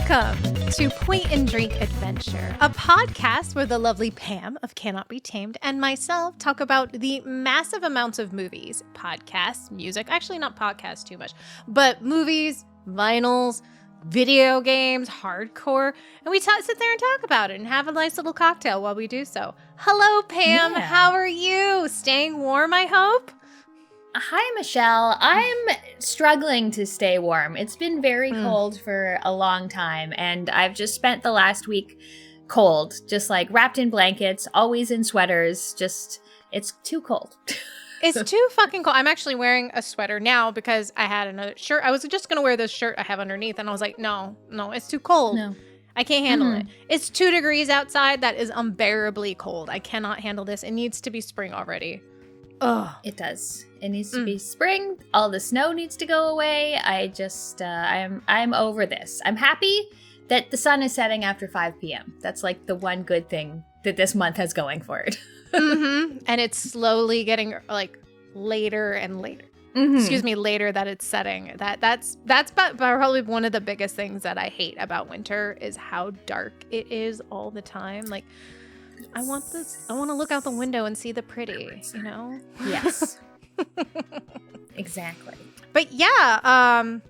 Welcome to Point and Drink Adventure, a podcast where the lovely Pam of Cannot Be Tamed and myself talk about the massive amounts of movies, podcasts, music, actually not podcasts too much, but movies, vinyls, video games, hardcore, and we sit there and talk about it and have a nice little cocktail while we do so. Hello, Pam. Yeah. How are you? Staying warm, I hope? Hi, Michelle. I'm struggling to stay warm. It's been very cold for a long time, and I've just spent the last week cold, just like wrapped in blankets, always in sweaters. Just, it's too cold. It's too fucking cold. I'm actually wearing a sweater now because I had another shirt. I was just going to wear this shirt I have underneath, and I was like, no, it's too cold. No. I can't handle it. It's 2 degrees outside. That is unbearably cold. I cannot handle this. It needs to be spring already. Ugh. It does. It needs to be spring. All the snow needs to go away. I just, I'm over this. I'm happy that the sun is setting after 5 p.m. That's like the one good thing that this month has going for it. And it's slowly getting like later and later. Excuse me, later that it's setting. That's probably one of the biggest things that I hate about winter is how dark it is all the time. Like, I want to look out the window and see the pretty, you know? Yes. Exactly. But yeah,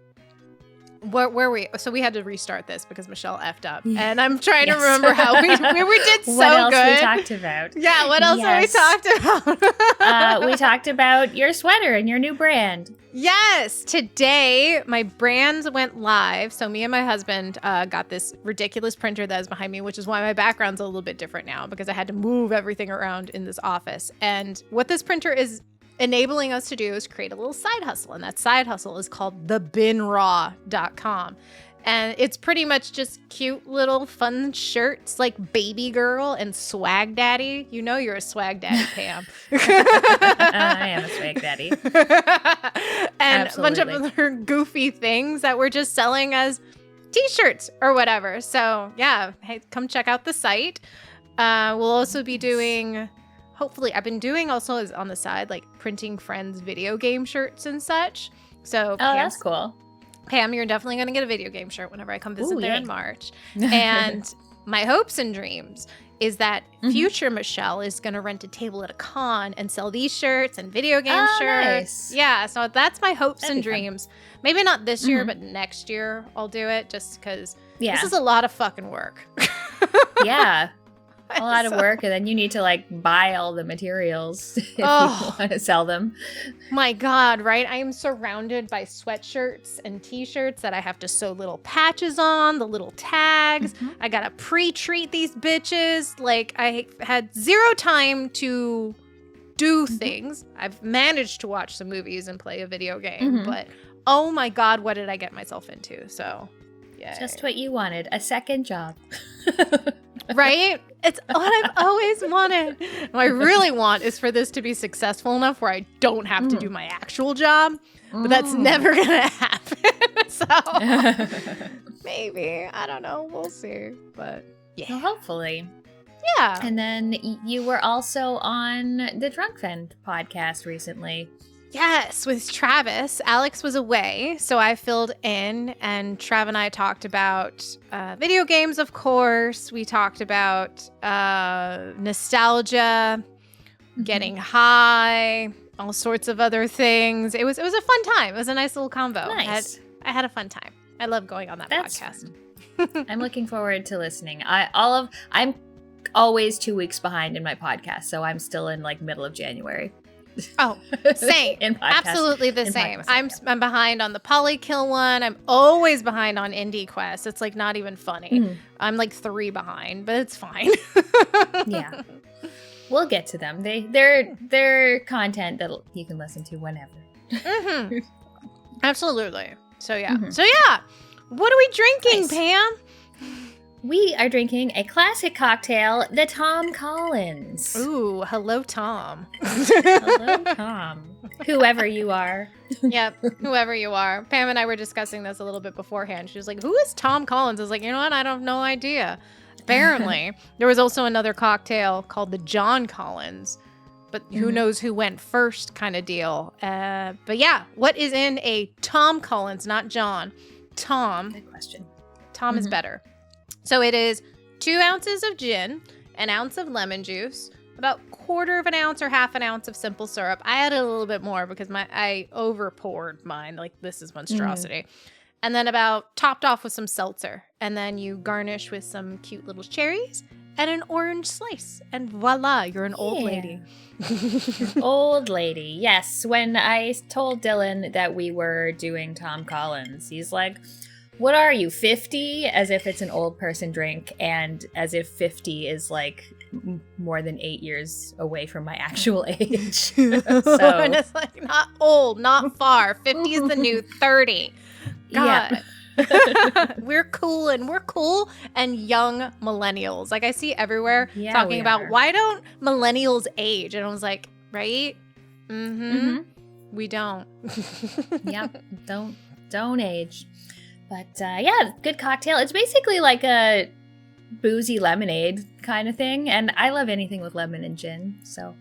where were we? So we had to restart this because Michelle effed up. And I'm trying to remember how we did so good. What else we talked about. Yeah, what else have we talked about? We talked about your sweater and your new brand. Yes, today my brands went live. So me and my husband got this ridiculous printer that is behind me, which is why my background's a little bit different now because I had to move everything around in this office. And what this printer is enabling us to do is create a little side hustle. And that side hustle is called thebinraw.com. And it's pretty much just cute little fun shirts like Baby Girl and Swag Daddy. You know you're a Swag Daddy, Pam. I am a Swag Daddy. And a bunch of other goofy things that we're just selling as t-shirts or whatever. So yeah, hey, come check out the site. We'll also be doing, hopefully, I've been doing also is on the side, like printing friends' video game shirts and such. So that's cool. Pam, you're definitely going to get a video game shirt whenever I come visit there in March. And my hopes and dreams is that future Michelle is going to rent a table at a con and sell these shirts and video game shirts. Nice. Yeah, so that's my hopes and dreams. Maybe not this year, but next year I'll do it just because this is a lot of fucking work. Yeah. A lot of work, and then you need to like buy all the materials if you want to sell them. My God, right? I am surrounded by sweatshirts and t-shirts that I have to sew little patches on, the little tags. I gotta pre-treat these bitches. Like, I had zero time to do things. I've managed to watch some movies and play a video game, but oh my God, what did I get myself into? So, yeah. Just what you wanted, a second job. Right? It's what I've always wanted. What I really want is for this to be successful enough where I don't have to do my actual job, but that's never going to happen. So maybe, I don't know. We'll see. But yeah. Well, hopefully. Yeah. And then you were also on the Drunk Friend podcast recently. Yes, with Travis. Alex was away, so I filled in, and Trav and I talked about video games, of course. We talked about nostalgia, getting high, all sorts of other things. It was a fun time. It was a nice little combo. Nice. I had a fun time. I love going on that podcast. I'm looking forward to listening. I'm always 2 weeks behind in my podcast, so I'm still in like middle of January. Oh, same. Absolutely the same. I'm behind on the Polykill one. I'm always behind on Indie Quest. It's like not even funny. I'm like 3 behind, but it's fine. Yeah. We'll get to them. They're content that you can listen to whenever. Absolutely. So yeah. What are we drinking, Pam? We are drinking a classic cocktail, the Tom Collins. Ooh, hello, Tom. Hello, Tom. Whoever you are. Yep, whoever you are. Pam and I were discussing this a little bit beforehand. She was like, who is Tom Collins? I was like, you know what? I have no idea. Apparently, there was also another cocktail called the John Collins, but who knows who went first kind of deal. But yeah, what is in a Tom Collins, not John? Tom. Good question. Tom is better. So it is 2 ounces of gin, an ounce of lemon juice, about 1/4 of an ounce or 1/2 an ounce of simple syrup. I added a little bit more because I over poured mine. Like, this is monstrosity. And then about topped off with some seltzer. And then you garnish with some cute little cherries and an orange slice. And voila, you're an old lady. Old lady. Yes. When I told Dylan that we were doing Tom Collins, he's like, what are you, 50? As if it's an old person drink, and as if 50 is like more than 8 years away from my actual age. So And it's like, not old, not far. 50 is the new 30. God. Yeah. We're cool and young millennials. Like, I see everywhere talking about why don't millennials age? And I was like, right? We don't. Yep. Don't age. But yeah, good cocktail. It's basically like a boozy lemonade kind of thing. And I love anything with lemon and gin. So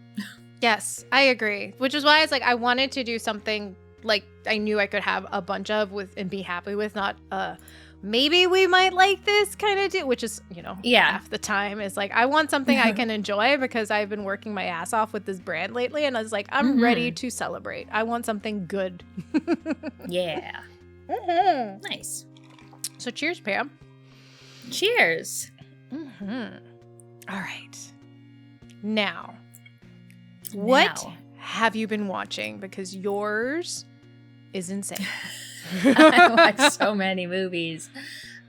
yes, I agree. Which is why it's like I wanted to do something like I knew I could have a bunch of with and be happy with, not maybe we might like this kind of deal, which is, half the time is like I want something I can enjoy because I've been working my ass off with this brand lately, and I was like, I'm ready to celebrate. I want something good. Yeah. Nice. So cheers, Pam. Cheers. All right. Now, what have you been watching? Because yours is insane. I watch so many movies.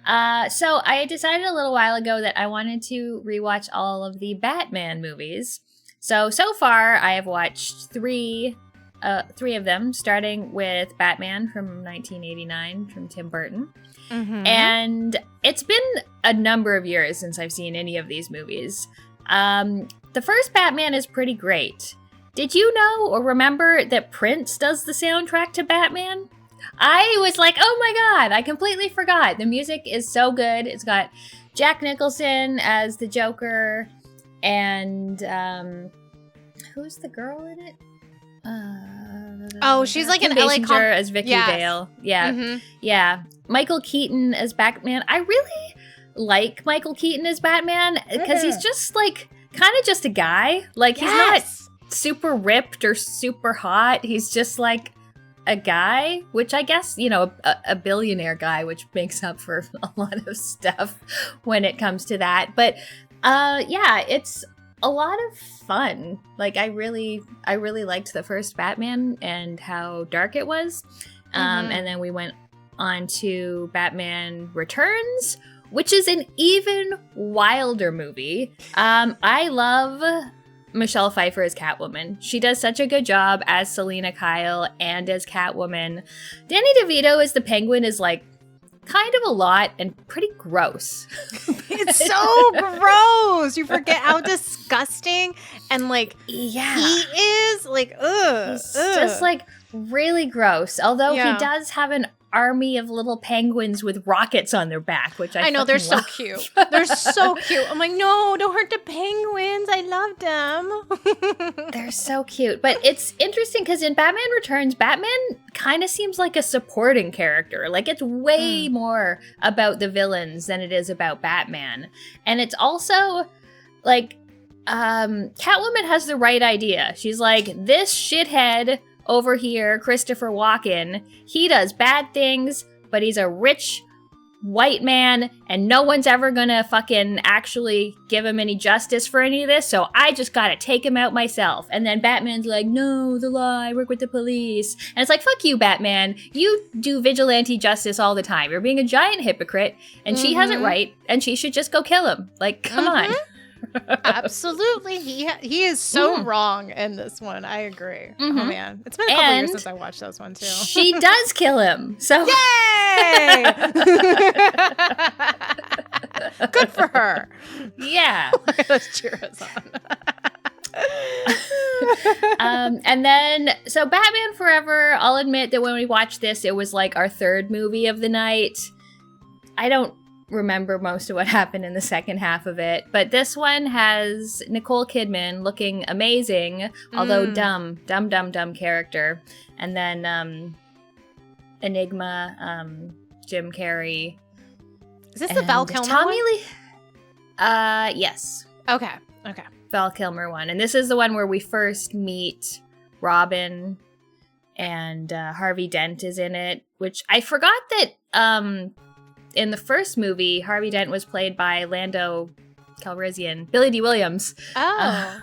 So I decided a little while ago that I wanted to rewatch all of the Batman movies. So far I have watched three of them, starting with Batman from 1989 from Tim Burton. And it's been a number of years since I've seen any of these movies. The first Batman is pretty great. Did you know or remember that Prince does the soundtrack to Batman? I was like, oh my god, I completely forgot. The music is so good. It's got Jack Nicholson as the Joker, and who's the girl in it? She's like Kim an LA Basinger as Vicky Vale. Yeah. Yeah. Michael Keaton as Batman. I really like Michael Keaton as Batman because he's just like kind of just a guy. Like he's not super ripped or super hot. He's just like a guy, which I guess, a billionaire guy, which makes up for a lot of stuff when it comes to that. But it's a lot of fun. Like I really liked the first Batman and how dark it was. And then we went on to Batman Returns, which is an even wilder movie. I love Michelle Pfeiffer as Catwoman. She does such a good job as Selena Kyle and as Catwoman. Danny DeVito as the Penguin is like kind of a lot and pretty gross. It's so gross. You forget how disgusting and like he is. Like, ugh. He's just like really gross. Although he does have an army of little penguins with rockets on their back, which I know they're so cute. They're so cute. I'm like, no, don't hurt the penguins. I love them. They're so cute. But it's interesting because in Batman Returns, Batman kind of seems like a supporting character. Like it's way more about the villains than it is about Batman. And it's also like Catwoman has the right idea. She's like, this shithead over here, Christopher Walken, he does bad things, but he's a rich white man, and no one's ever gonna fucking actually give him any justice for any of this, so I just gotta take him out myself. And then Batman's like, no, the law, I work with the police. And it's like, fuck you, Batman. You do vigilante justice all the time. You're being a giant hypocrite, and she has it right, and she should just go kill him. Like, come on. Absolutely. He is so wrong in this one. I agree. Oh man. It's been a couple years since I watched those ones too. She does kill him. So yay! Good for her. Yeah. Let's cheer us on. And then so Batman Forever, I'll admit that when we watched this, it was like our third movie of the night. I don't remember most of what happened in the second half of it, but this one has Nicole Kidman looking amazing, although dumb character, and then Enigma, Jim Carrey, Is this the Val Kilmer Tommy one? Lee. Yes. Okay. Val Kilmer one. And this is the one where we first meet Robin, and Harvey Dent is in it, which I forgot that in the first movie, Harvey Dent was played by Lando Calrissian, Billy D. Williams. Oh.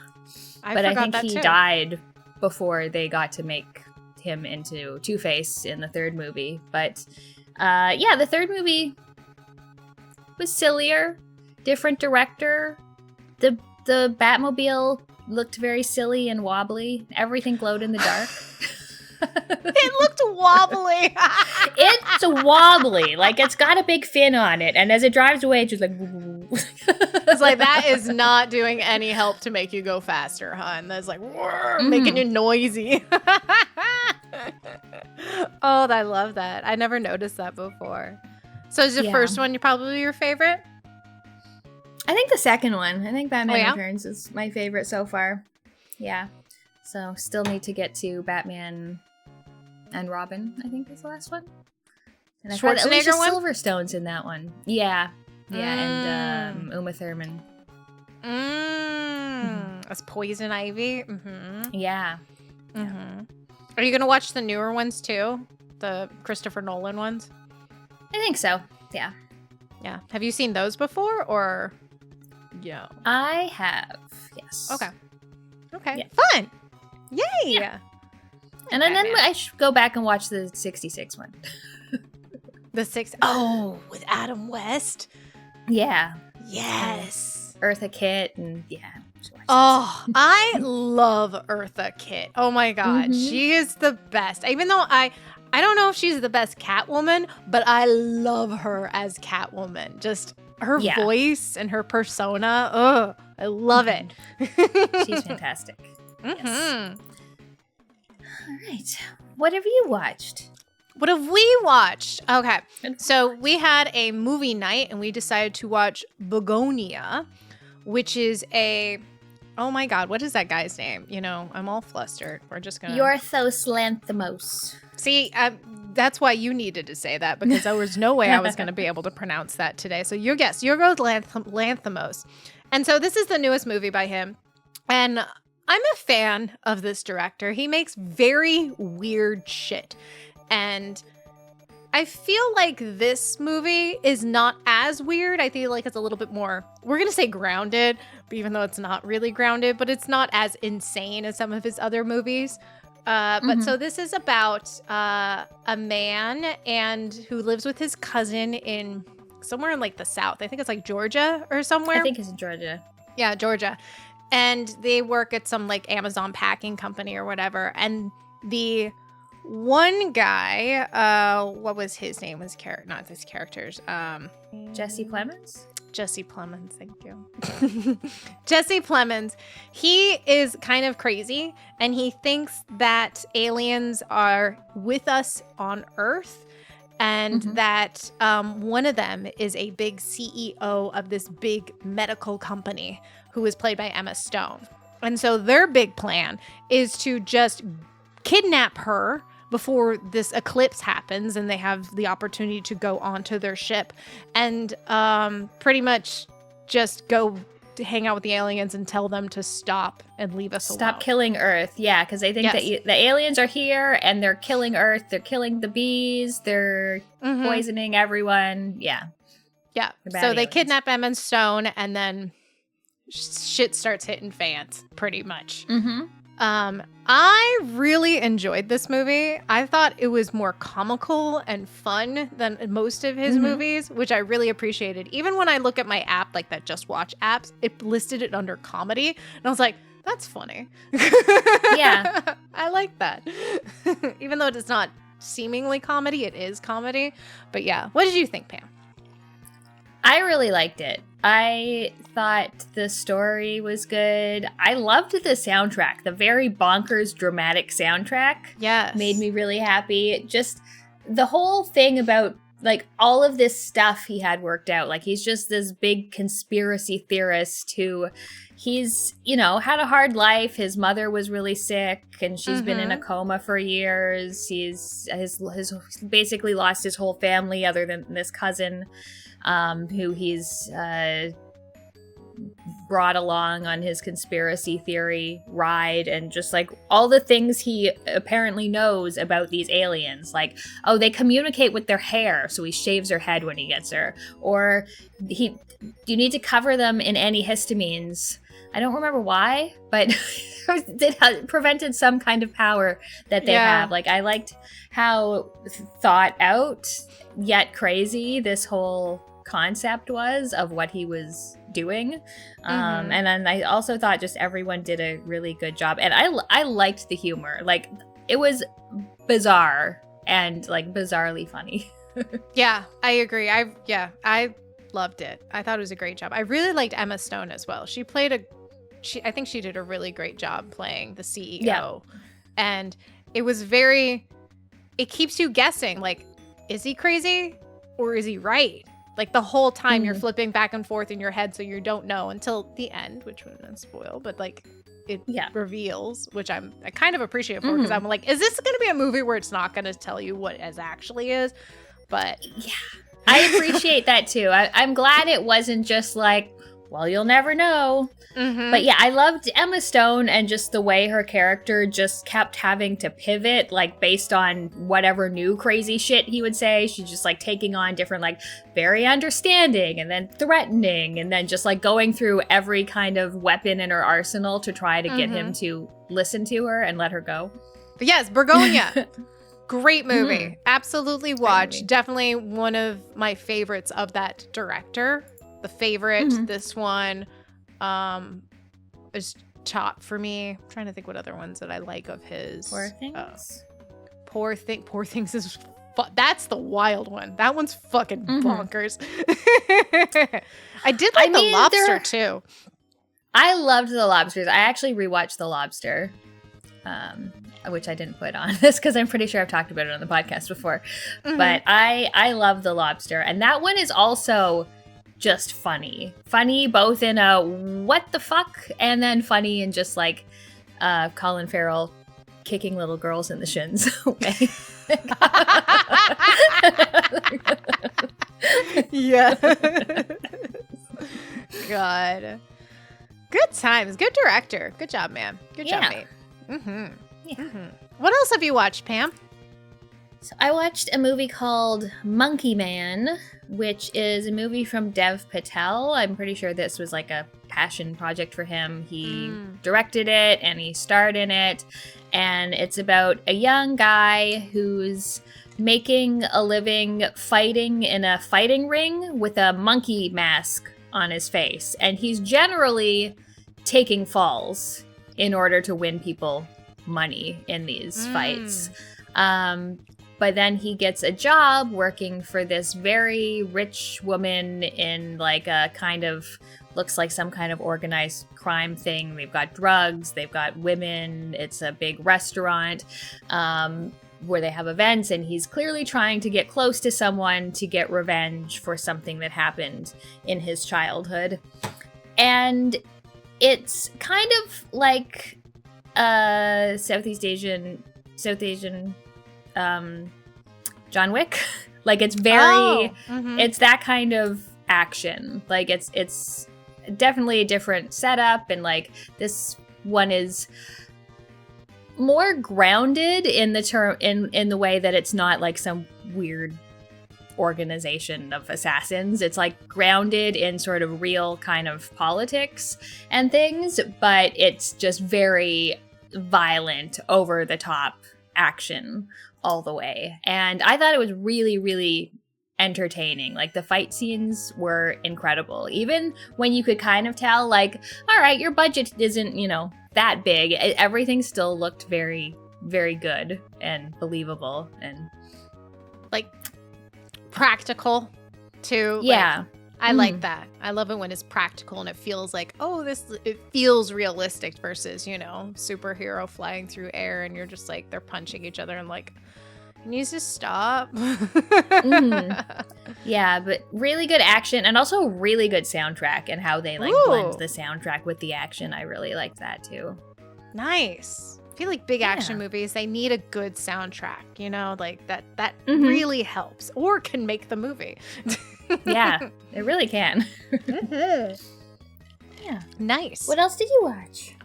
But I think he died before they got to make him into Two-Face in the third movie. But the third movie was sillier, different director. The Batmobile looked very silly and wobbly. Everything glowed in the dark. It looked wobbly. It's wobbly. Like, it's got a big fin on it. And as it drives away, it's just like... It's like, that is not doing any help to make you go faster, hun. That's like, making you noisy. Oh, I love that. I never noticed that before. So is the first one probably your favorite? I think the second one. I think Batman Returns is my favorite so far. Yeah. So still need to get to Batman and Robin, I think is the last one. And I thought Alicia Silverstone's in that one. Yeah. Yeah, and Uma Thurman. That's Poison Ivy. Yeah. Are you going to watch the newer ones too? The Christopher Nolan ones? I think so. Yeah. Yeah. Have you seen those before or? Yeah. I have. Yes. Okay. Yeah. Fun. Yay. Yeah. And then I should go back and watch the 66 one. The 6. Oh, with Adam West. Yeah. Yes. Eartha Kitt and Oh, I love Eartha Kitt. Oh my God. She is the best. Even though I don't know if she's the best Catwoman, but I love her as Catwoman. Just her voice and her persona. Oh, I love it. She's fantastic. Yes. All right. What have you watched? What have we watched? Okay. So we had a movie night and we decided to watch Bugonia, which is oh my God, what is that guy's name? You know, I'm all flustered. We're just going to... Yorthos Lanthimos. See, that's why you needed to say that, because there was no way I was going to be able to pronounce that today. So your guess, Yorgos Lanthimos. And so this is the newest movie by him. And I'm a fan of this director. He makes very weird shit. And I feel like this movie is not as weird. I feel like it's a little bit more, we're going to say grounded, but even though it's not really grounded, but it's not as insane as some of his other movies. But so this is about a man who lives with his cousin in somewhere in like the South. I think it's like Georgia or somewhere. I think it's in Georgia. Yeah, Georgia. And they work at some like Amazon packing company or whatever. And the one guy, what was his name? Not his characters. Jesse Plemons? Jesse Plemons, thank you. Jesse Plemons. He is kind of crazy, and he thinks that aliens are with us on Earth, and that one of them is a big CEO of this big medical company who is played by Emma Stone. And so their big plan is to just kidnap her before this eclipse happens and they have the opportunity to go onto their ship and pretty much just go to hang out with the aliens and tell them to stop and leave us alone. Stop killing Earth. Yeah, because they think that the aliens are here and they're killing Earth. They're killing the bees. They're poisoning everyone. Yeah. Yeah. So they kidnap Emma Stone and then shit starts hitting fans pretty much. I really enjoyed this movie. I thought it was more comical and fun than most of his movies, which I really appreciated. Even when I look at my app, like that Just Watch apps, it listed it under comedy. And I was like, that's funny. Yeah. I like that. Even though it's not seemingly comedy, it is comedy. But yeah, what did you think, Pam? I really liked it. I thought the story was good. I loved the soundtrack. The very bonkers, dramatic soundtrack. Yes. Made me really happy. Just the whole thing about like all of this stuff he had worked out. Like he's just this big conspiracy theorist who he's, you know, had a hard life. His mother was really sick and she's been in a coma for years. He's basically lost his whole family other than this cousin who he's brought along on his conspiracy theory ride, and just like all the things he apparently knows about these aliens, like, oh, they communicate with their hair, so he shaves her head when he gets her, or you need to cover them in antihistamines. I don't remember why, but it prevented some kind of power that they have. Like, I liked how thought out yet crazy this whole concept was of what he was doing. And then I also thought just everyone did a really good job, and I liked the humor. Like, it was bizarre and like bizarrely funny. Yeah, I agree. I loved it. I thought it was a great job. I really liked Emma Stone as well. She played I think she did a really great job playing the CEO. And it keeps you guessing, like, is he crazy or is he right? Like, the whole time you're flipping back and forth in your head, so you don't know until the end, which wouldn't spoil, but like it reveals, which I kind of appreciate for, because I'm like, is this going to be a movie where it's not going to tell you what it actually is? But yeah, I appreciate that too. I'm glad it wasn't just like, well, you'll never know. But yeah, I loved Emma Stone and just the way her character just kept having to pivot, like based on whatever new crazy shit he would say. She's just like taking on different, like very understanding and then threatening and then just like going through every kind of weapon in her arsenal to try to get him to listen to her and let her go. But yes, Bugonia. Great movie. Absolutely watch. Definitely one of my favorites of that director. The favorite, this one is top for me. I'm trying to think what other ones that I like of his. Poor Things. Poor Things is that's the wild one. That one's fucking bonkers. I did like The Lobster too. I loved The Lobsters. I actually rewatched The Lobster, which I didn't put on this because I'm pretty sure I've talked about it on the podcast before. But I love The Lobster, and that one is also just funny both in a what the fuck and then funny and just like Colin Farrell kicking little girls in the shins way. Yeah. God, good times. Good director. Good job, man. Good job, mate. What else have you watched, Pam? So I watched a movie called Monkey Man, which is a movie from Dev Patel. I'm pretty sure this was like a passion project for him. He directed it and he starred in it. And it's about a young guy who's making a living fighting in a fighting ring with a monkey mask on his face. And he's generally taking falls in order to win people money in these fights. But then he gets a job working for this very rich woman in like a kind of, looks like some kind of organized crime thing. They've got drugs, they've got women, it's a big restaurant where they have events, and he's clearly trying to get close to someone to get revenge for something that happened in his childhood. And it's kind of like Southeast Asian John Wick. Like, it's very it's that kind of action. Like, it's definitely a different setup, and like this one is more grounded in the way that it's not like some weird organization of assassins. It's like grounded in sort of real kind of politics and things, but it's just very violent, over the top action all the way. And I thought it was really, really entertaining. Like, the fight scenes were incredible. Even when you could kind of tell, like, all right, your budget isn't, that big. Everything still looked very, very good and believable and like practical too. Yeah. I like that. I love it when it's practical and it feels like, it feels realistic versus, superhero flying through air and you're just like, they're punching each other and like, He needs to stop. Yeah, but really good action and also really good soundtrack and how they like blend the soundtrack with the action. I really liked that too. Nice. I feel like big action movies, they need a good soundtrack, you know, like that really helps or can make the movie. Yeah, it really can. Yeah. Nice. What else did you watch?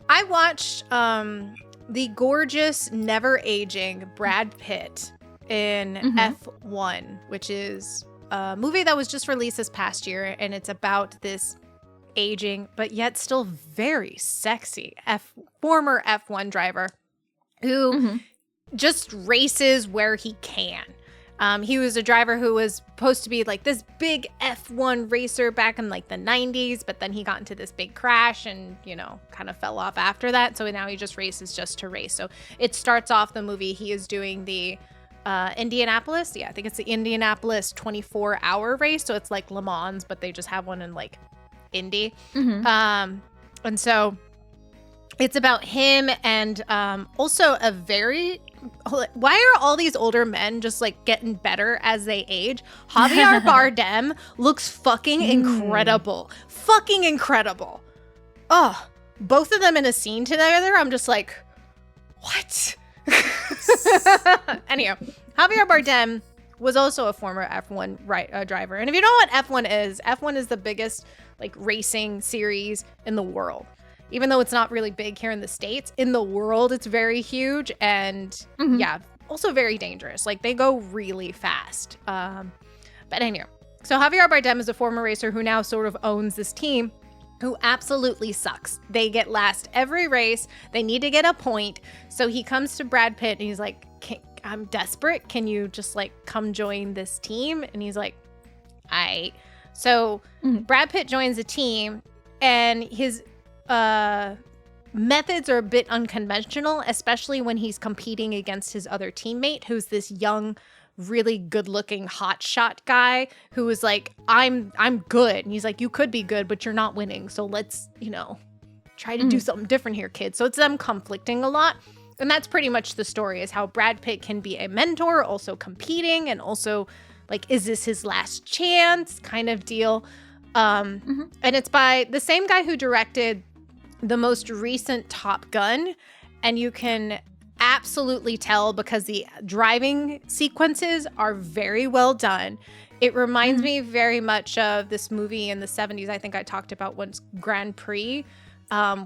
I watched the gorgeous, never aging Brad Pitt in F1, which is a movie that was just released this past year, and it's about this aging but yet still very sexy former F1 driver who just races where he can. He was a driver who was supposed to be like this big F1 racer back in like the 90s, but then he got into this big crash and, you know, kind of fell off after that. So now he just races just to race. So it starts off the movie. He is doing the Indianapolis. Yeah, I think it's the Indianapolis 24-hour race. So it's like Le Mans, but they just have one in like Indy. And so it's about him and also a very... Why are all these older men just like getting better as they age? Javier Bardem looks fucking incredible. Fucking incredible. Oh, both of them in a scene together. I'm just like, what? Anyhow, Javier Bardem was also a former F1 driver. And if you know what F1 is the biggest like racing series in the world. Even though it's not really big here in the States, in the world, it's very huge and yeah, also very dangerous. Like they go really fast. But anyway, so Javier Bardem is a former racer who now sort of owns this team who absolutely sucks. They get last every race. They need to get a point. So he comes to Brad Pitt and he's like, I'm desperate. Can you just like come join this team? And he's like, So Brad Pitt joins the team and his methods are a bit unconventional, especially when he's competing against his other teammate, who's this young, really good-looking hotshot guy who is like, I'm good. And he's like, you could be good, but you're not winning. So let's, you know, try to do something different here, kid. So it's them conflicting a lot. And that's pretty much the story, is how Brad Pitt can be a mentor, also competing, and also like, is this his last chance kind of deal? And it's by the same guy who directed the most recent Top Gun, and you can absolutely tell because the driving sequences are very well done. It reminds me very much of this movie in the 70s I think I talked about once, Grand Prix,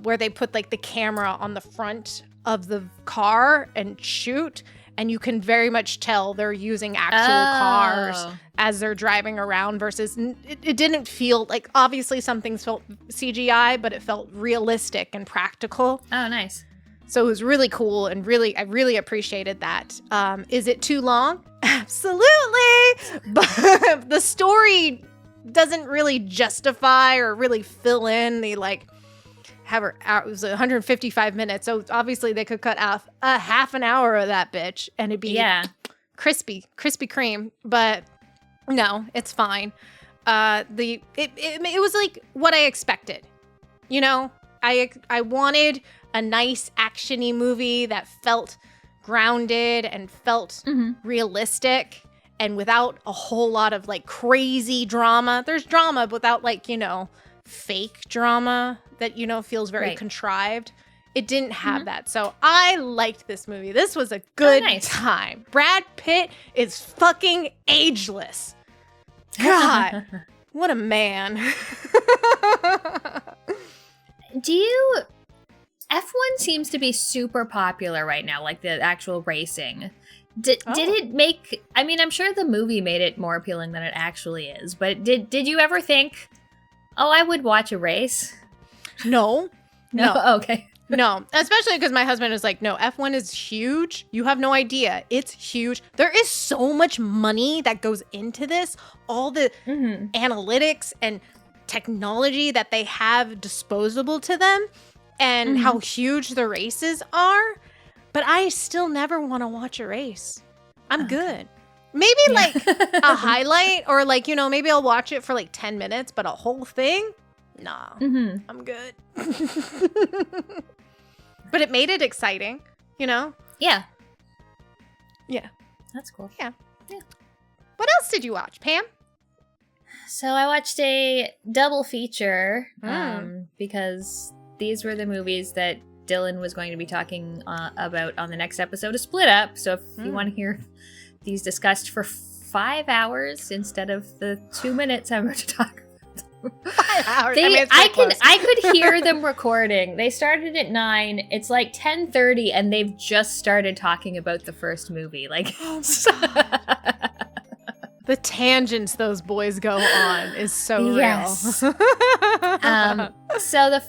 where they put like the camera on the front of the car and shoot, and you can very much tell they're using actual cars as they're driving around versus it didn't feel like, obviously some things felt CGI, but it felt realistic and practical. Oh, nice. So it was really cool and I really appreciated that. Is it too long? Absolutely. But the story doesn't really justify or really fill in the like, it was 155 minutes, so obviously they could cut off a half an hour of that bitch and it'd be crispy Kreme. But no, it's fine. It was like what I expected. You know, I wanted a nice actiony movie that felt grounded and felt realistic and without a whole lot of like crazy drama. There's drama without like, you know, fake drama that, you know, feels very contrived. It didn't have that. So I liked this movie. This was a good time. Brad Pitt is fucking ageless. God, what a man. F1 seems to be super popular right now, like the actual racing. Did it make, I mean, I'm sure the movie made it more appealing than it actually is, but did you ever think, oh, I would watch a race? No. Okay. No, especially because my husband is like, no, F1 is huge. You have no idea. It's huge. There is so much money that goes into this. All the analytics and technology that they have disposable to them and how huge the races are. But I still never want to watch a race. I'm good. Maybe like a highlight or like, you know, maybe I'll watch it for like 10 minutes, but a whole thing? Nah, I'm good. But it made it exciting, you know? Yeah. Yeah. That's cool. Yeah. What else did you watch, Pam? So I watched a double feature because these were the movies that Dylan was going to be talking about on the next episode of Split Up. So if you want to hear these discussed for 5 hours instead of the 2 minutes I'm going to talk about. 5 hours. I could hear them recording. They started at 9. It's like 10:30 and they've just started talking about the first movie. Like the tangents those boys go on is so real. So the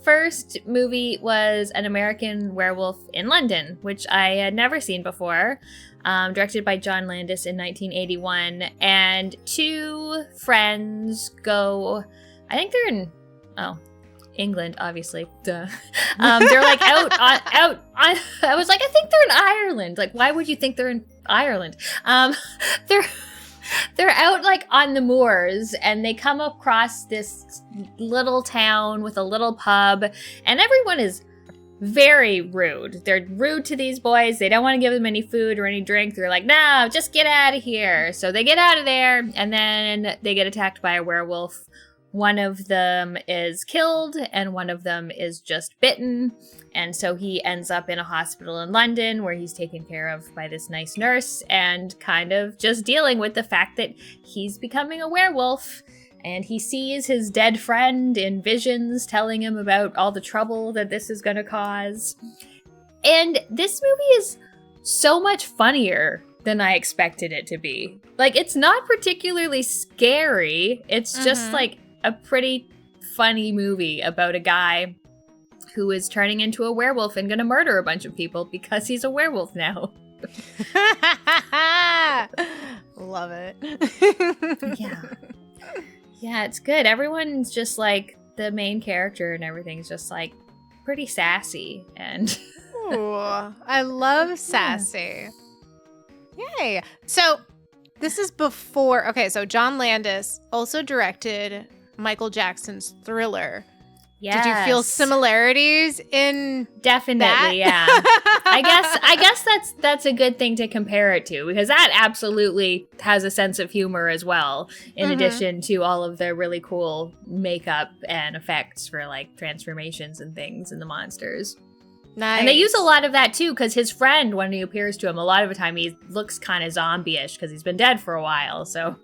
first movie was An American Werewolf in London, which I had never seen before. Directed by John Landis in 1981, and two friends go. I think they're in England, obviously. Duh. They're like out. I was like, I think they're in Ireland. Like, why would you think they're in Ireland? They're out like on the moors, and they come across this little town with a little pub, and everyone is very rude. They're rude to these boys. They don't want to give them any food or any drink. They're like, no, just get out of here. So they get out of there, and then they get attacked by a werewolf. One of them is killed, and one of them is just bitten. And so he ends up in a hospital in London where he's taken care of by this nice nurse and kind of just dealing with the fact that he's becoming a werewolf. And he sees his dead friend in visions telling him about all the trouble that this is going to cause. And this movie is so much funnier than I expected it to be. Like, it's not particularly scary. It's just like a pretty funny movie about a guy who is turning into a werewolf and going to murder a bunch of people because he's a werewolf now. Love it. Yeah. Yeah, it's good. Everyone's just like the main character and everything's just like pretty sassy and Ooh, I love sassy. Yay. So this is before, okay, so John Landis also directed Michael Jackson's Thriller. Yes. Did you feel similarities in Definitely, yeah. I guess that's a good thing to compare it to, because that absolutely has a sense of humor as well, in addition to all of the really cool makeup and effects for like transformations and things and the monsters. Nice. And they use a lot of that too, because his friend, when he appears to him, a lot of the time he looks kind of zombie-ish because he's been dead for a while, so.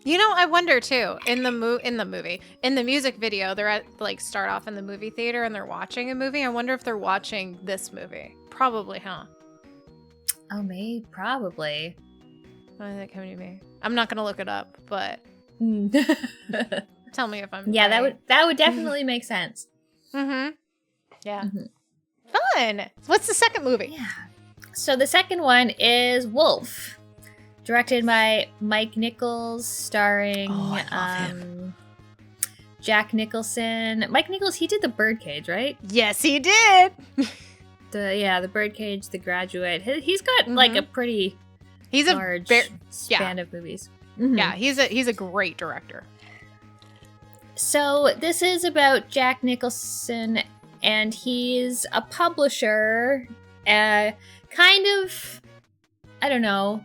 You know, I wonder too, in the music video, they're at like start off in the movie theater and they're watching a movie. I wonder if they're watching this movie. Probably, huh? Oh, maybe, probably. Why is that coming to me? I'm not gonna look it up, but tell me if I'm right. that would definitely make sense. Yeah. Fun. What's the second movie? Yeah. So the second one is Wolf. Directed by Mike Nichols, starring Jack Nicholson. Mike Nichols, he did The Birdcage, right? Yes, he did. The Birdcage, The Graduate. He's got like a pretty large span of movies. Yeah, he's a great director. So this is about Jack Nicholson, and he's a publisher, kind of, I don't know,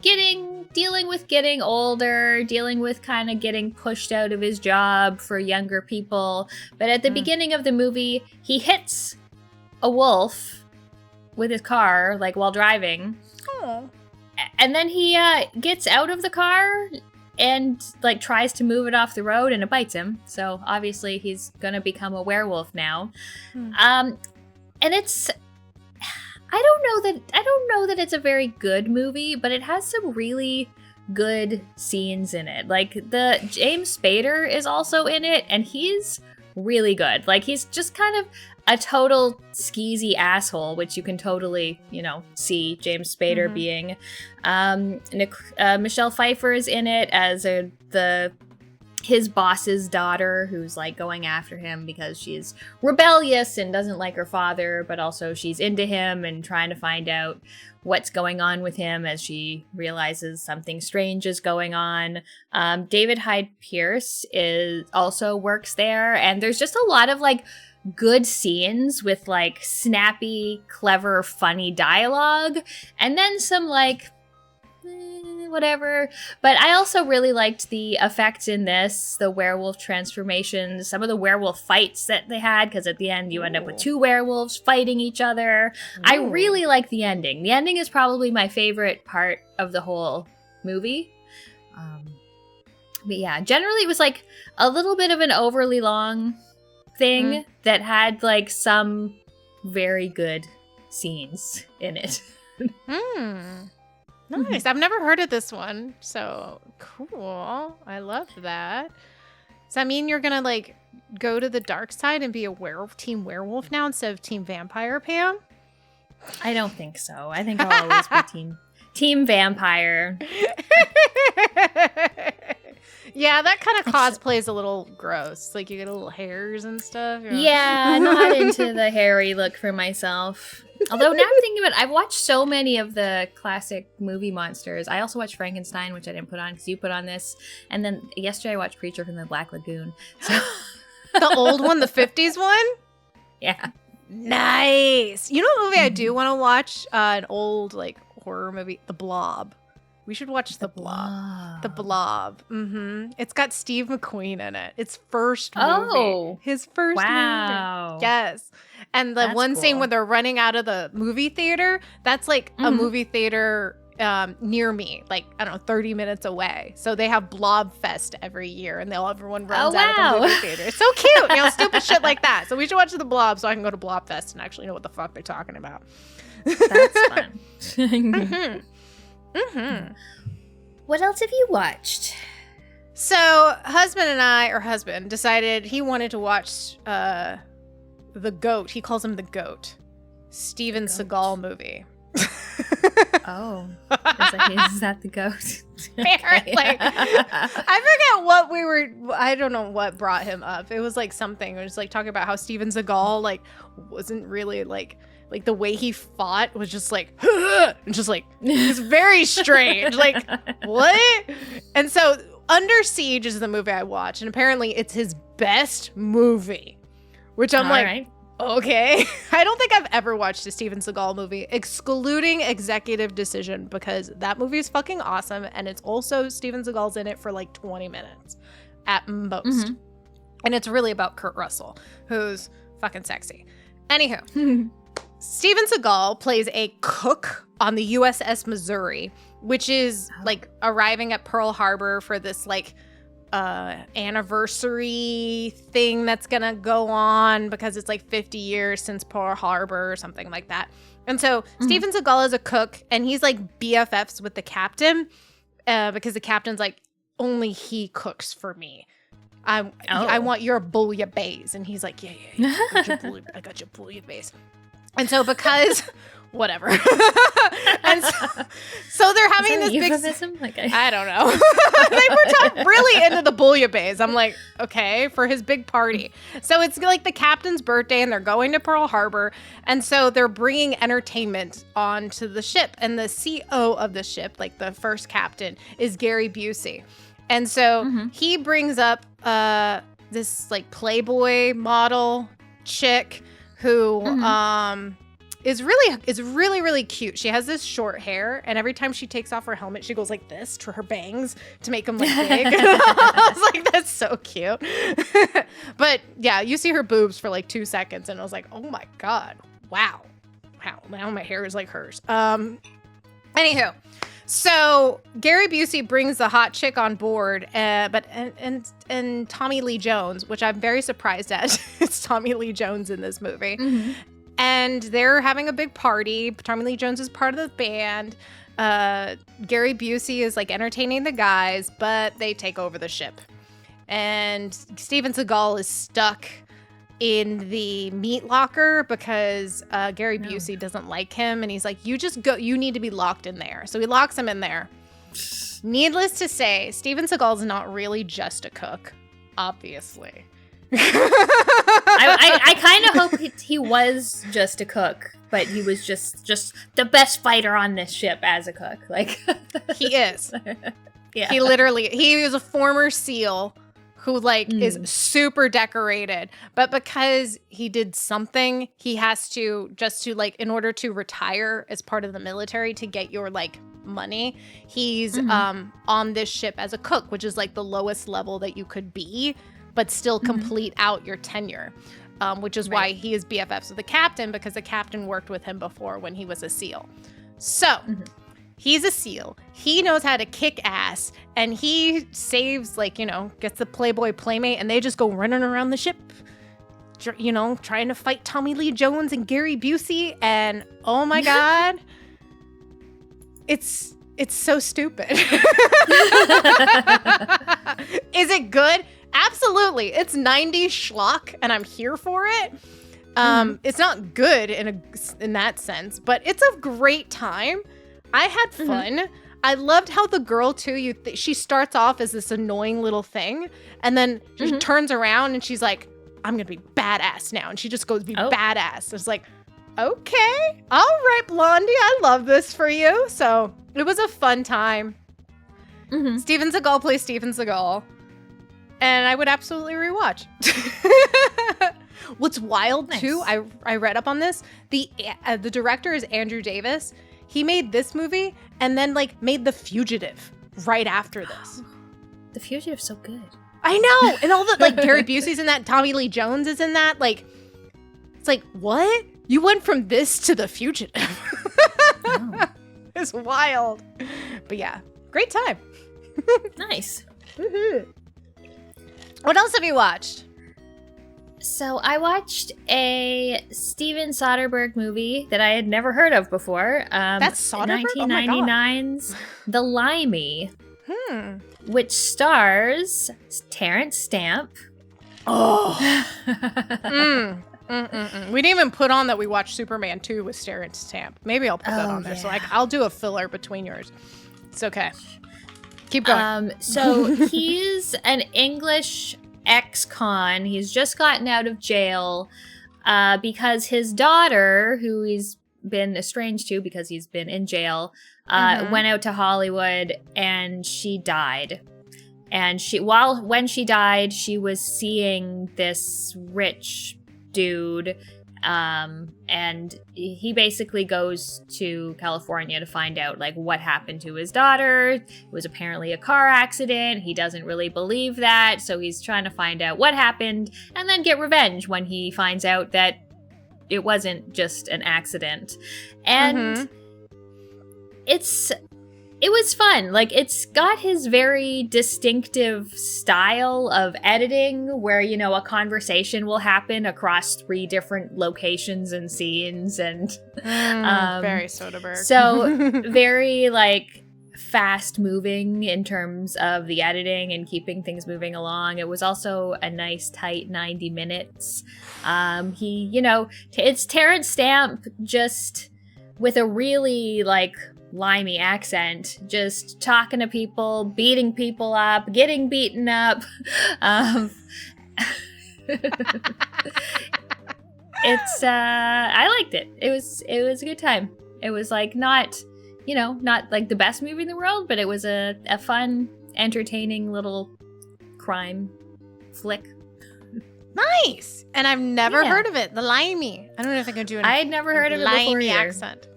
dealing with getting older, dealing with kind of getting pushed out of his job for younger people. But at the beginning of the movie, he hits a wolf with his car, like while driving. Oh. And then he gets out of the car and like tries to move it off the road, and it bites him. So obviously he's gonna become a werewolf now. And it's, I don't know that it's a very good movie, but it has some really good scenes in it. Like the James Spader is also in it, and he's really good. Like he's just kind of a total skeezy asshole, which you can totally, see James Spader being. Michelle Pfeiffer is in it as his boss's daughter, who's like going after him because she's rebellious and doesn't like her father, but also she's into him and trying to find out what's going on with him as she realizes something strange is going on. David Hyde Pierce also works there, and there's just a lot of like good scenes with like snappy, clever, funny dialogue, and then some like whatever. But I also really liked the effects in this, the werewolf transformations, some of the werewolf fights that they had, because at the end you end up with two werewolves fighting each other. Ooh. I really like the ending. The ending is probably my favorite part of the whole movie. But yeah, generally it was like a little bit of an overly long thing that had like some very good scenes in it. Nice. I've never heard of this one. So cool. I love that. Does that mean you're going to like go to the dark side and be a team werewolf now instead of team vampire, Pam? I don't think so. I think I'll always be team vampire. Yeah, that kind of cosplay is a little gross. Like you get a little hairs and stuff. Yeah, not into the hairy look for myself. Although now I'm thinking about it, I've watched so many of the classic movie monsters. I also watched Frankenstein, which I didn't put on because you put on this. And then yesterday I watched Creature from the Black Lagoon. So. The old one, the 50s one? Yeah. Nice. You know what movie I do want to watch? An old like horror movie, The Blob. We should watch The Blob. The Blob. It's got Steve McQueen in it. It's first movie. Oh. His first movie. Yes. And the one scene when they're running out of the movie theater, that's like a movie theater near me, like, I don't know, 30 minutes away. So they have Blob Fest every year and everyone runs out of the movie theater. It's so cute. You know, stupid shit like that. So we should watch The Blob so I can go to Blob Fest and actually know what the fuck they're talking about. That's fun. What else have you watched? So husband decided he wanted to watch The Goat. He calls him The Goat. Steven Seagal movie. Oh. Is that The Goat? Apparently. I forget what I don't know what brought him up. It was like something. It was like talking about how Steven Seagal like wasn't really like the way he fought was just like, and just like, it's very strange. Like, what? And so Under Siege is the movie I watched. And apparently it's his best movie, which I'm okay. I don't think I've ever watched a Steven Seagal movie, excluding Executive Decision, because that movie is fucking awesome. And it's also Steven Seagal's in it for like 20 minutes at most. And it's really about Kurt Russell, who's fucking sexy. Anywho. Steven Seagal plays a cook on the USS Missouri, which is like arriving at Pearl Harbor for this like anniversary thing that's gonna go on because it's like 50 years since Pearl Harbor or something like that. And so Steven Seagal is a cook and he's like BFFs with the captain because the captain's like, only he cooks for me. I want your bouillabaisse. And he's like, yeah. I got your bouillabaisse. And so because whatever. And so they're having this euphemism? I don't know. They were talking really into the bouillabaisse. I'm like, okay, for his big party. So it's like the captain's birthday and they're going to Pearl Harbor. And so they're bringing entertainment onto the ship. And the CO of the ship, like the first captain, is Gary Busey. And so he brings up this like Playboy model chick who is really cute. She has this short hair, and every time she takes off her helmet, she goes like this to her bangs to make them look big. I was like, that's so cute. But yeah, you see her boobs for like 2 seconds, and I was like, oh my god, wow. Now my hair is like hers. Anywho. So Gary Busey brings the hot chick on board, but Tommy Lee Jones, which I'm very surprised at. It's Tommy Lee Jones in this movie. And they're having a big party. Tommy Lee Jones is part of the band. Gary Busey is like entertaining the guys, but they take over the ship. And Steven Seagal is stuck in the meat locker because Gary Busey doesn't like him, and he's like, you just go, you need to be locked in there. So he locks him in there. Needless to say, Steven Seagal's not really just a cook, obviously. I kind of hope he was just a cook, but he was just the best fighter on this ship as a cook. Like he is. Yeah. He was a former SEAL who like is super decorated, but because he did something, he has to just to like in order to retire as part of the military to get your like money, he's on this ship as a cook, which is like the lowest level that you could be, but still complete out your tenure. Which is why he is BFFs with the captain, because the captain worked with him before when he was a SEAL. So he's a SEAL. He knows how to kick ass, and he saves, like, you know, gets the Playboy playmate, and they just go running around the ship, you know, trying to fight Tommy Lee Jones and Gary Busey. And oh my God, it's so stupid. Is it good? Absolutely. It's 90s schlock, and I'm here for it. It's not good in that sense, but it's a great time. I had fun. I loved how the girl, too, she starts off as this annoying little thing, and then she turns around, and she's like, I'm going to be badass now. And she just goes be badass. It's like, okay. All right, Blondie. I love this for you. So it was a fun time. Steven Seagal plays Steven Seagal. And I would absolutely rewatch. What's wild too, I read up on this. The director is Andrew Davis. He made this movie and then like made The Fugitive right after this. The Fugitive's so good. I know, and all the like Gary Busey's in that, Tommy Lee Jones is in that. Like, it's like what? You went from this to The Fugitive. It's wild, but yeah, great time. Nice. What else have you watched? So I watched a Steven Soderbergh movie that I had never heard of before. That's Soderbergh? 1999's The Limey, which stars Terrence Stamp. Oh. We didn't even put on that we watched Superman 2 with Terrence Stamp. Maybe I'll put that on there. So like I'll do a filler between yours. It's okay. Keep going. So he's an English ex-con. He's just gotten out of jail because his daughter, who he's been estranged to because he's been in jail, went out to Hollywood and she died. And when she died, she was seeing this rich dude. And he basically goes to California to find out like what happened to his daughter. It was apparently a car accident. He doesn't really believe that, so he's trying to find out what happened and then get revenge when he finds out that it wasn't just an accident. And it was fun. Like, it's got his very distinctive style of editing where, you know, a conversation will happen across 3 different locations and scenes. And very Soderbergh. So very, like, fast moving in terms of the editing and keeping things moving along. It was also a nice, tight 90 minutes. He, you know, it's Terrence Stamp just with a really, like, limey accent, just talking to people, beating people up, getting beaten up. It's I liked it. It was a good time. It was like not like the best movie in the world, but it was a fun, entertaining little crime flick. Nice. And I've never heard of it. The Limey. I don't know if I can do it. I had never heard of it before either. Accent.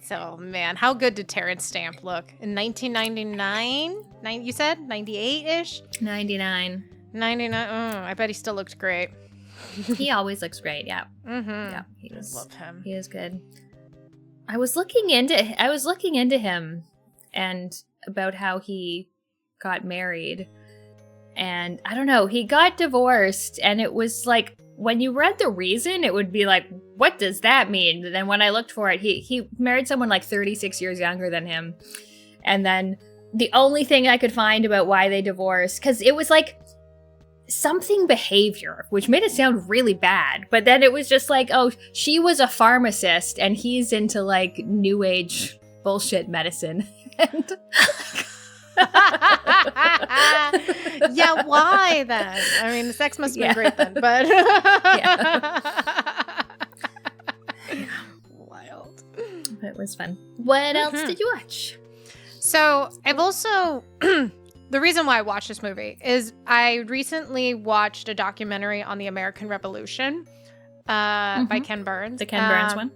So, man, how good did Terrence Stamp look? In 1999? You said? 98-ish? 99. 99. Oh, I bet he still looked great. He always looks great, yeah. Yeah, I love him. He is good. I was looking into him and about how he got married. And I don't know, he got divorced, and it was like, when you read the reason, it would be like, what does that mean? And then when I looked for it, he married someone like 36 years younger than him. And then the only thing I could find about why they divorced, because it was like something behavior, which made it sound really bad. But then it was just like, oh, she was a pharmacist, and he's into like new age bullshit medicine. And yeah, why then? I mean, the sex must have been great then, but wild. It was fun. What else did you watch? So I've also the reason why I watched this movie is I recently watched a documentary on the American Revolution by Ken Burns. The Ken Burns one?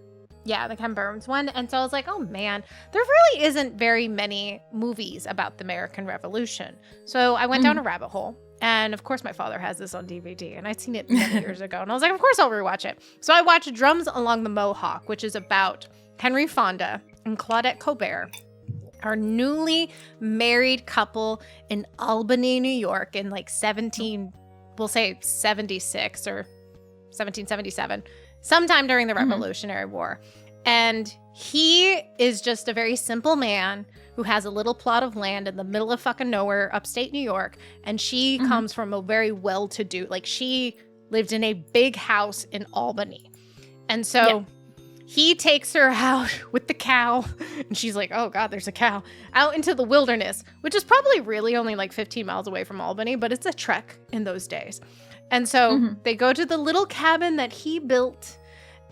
Yeah, the Ken Burns one. And so I was like, oh man, there really isn't very many movies about the American Revolution. So I went down a rabbit hole. And of course, my father has this on DVD, and I'd seen it many years ago. And I was like, of course I'll rewatch it. So I watched Drums Along the Mohawk, which is about Henry Fonda and Claudette Colbert, our newly married couple in Albany, New York in like 76 or 1777, sometime during the Revolutionary War. And he is just a very simple man who has a little plot of land in the middle of fucking nowhere, upstate New York. And she comes from a very well-to-do, like she lived in a big house in Albany. And so he takes her out with the cow, and she's like, oh God, there's a cow, out into the wilderness, which is probably really only like 15 miles away from Albany, but it's a trek in those days. And so they go to the little cabin that he built,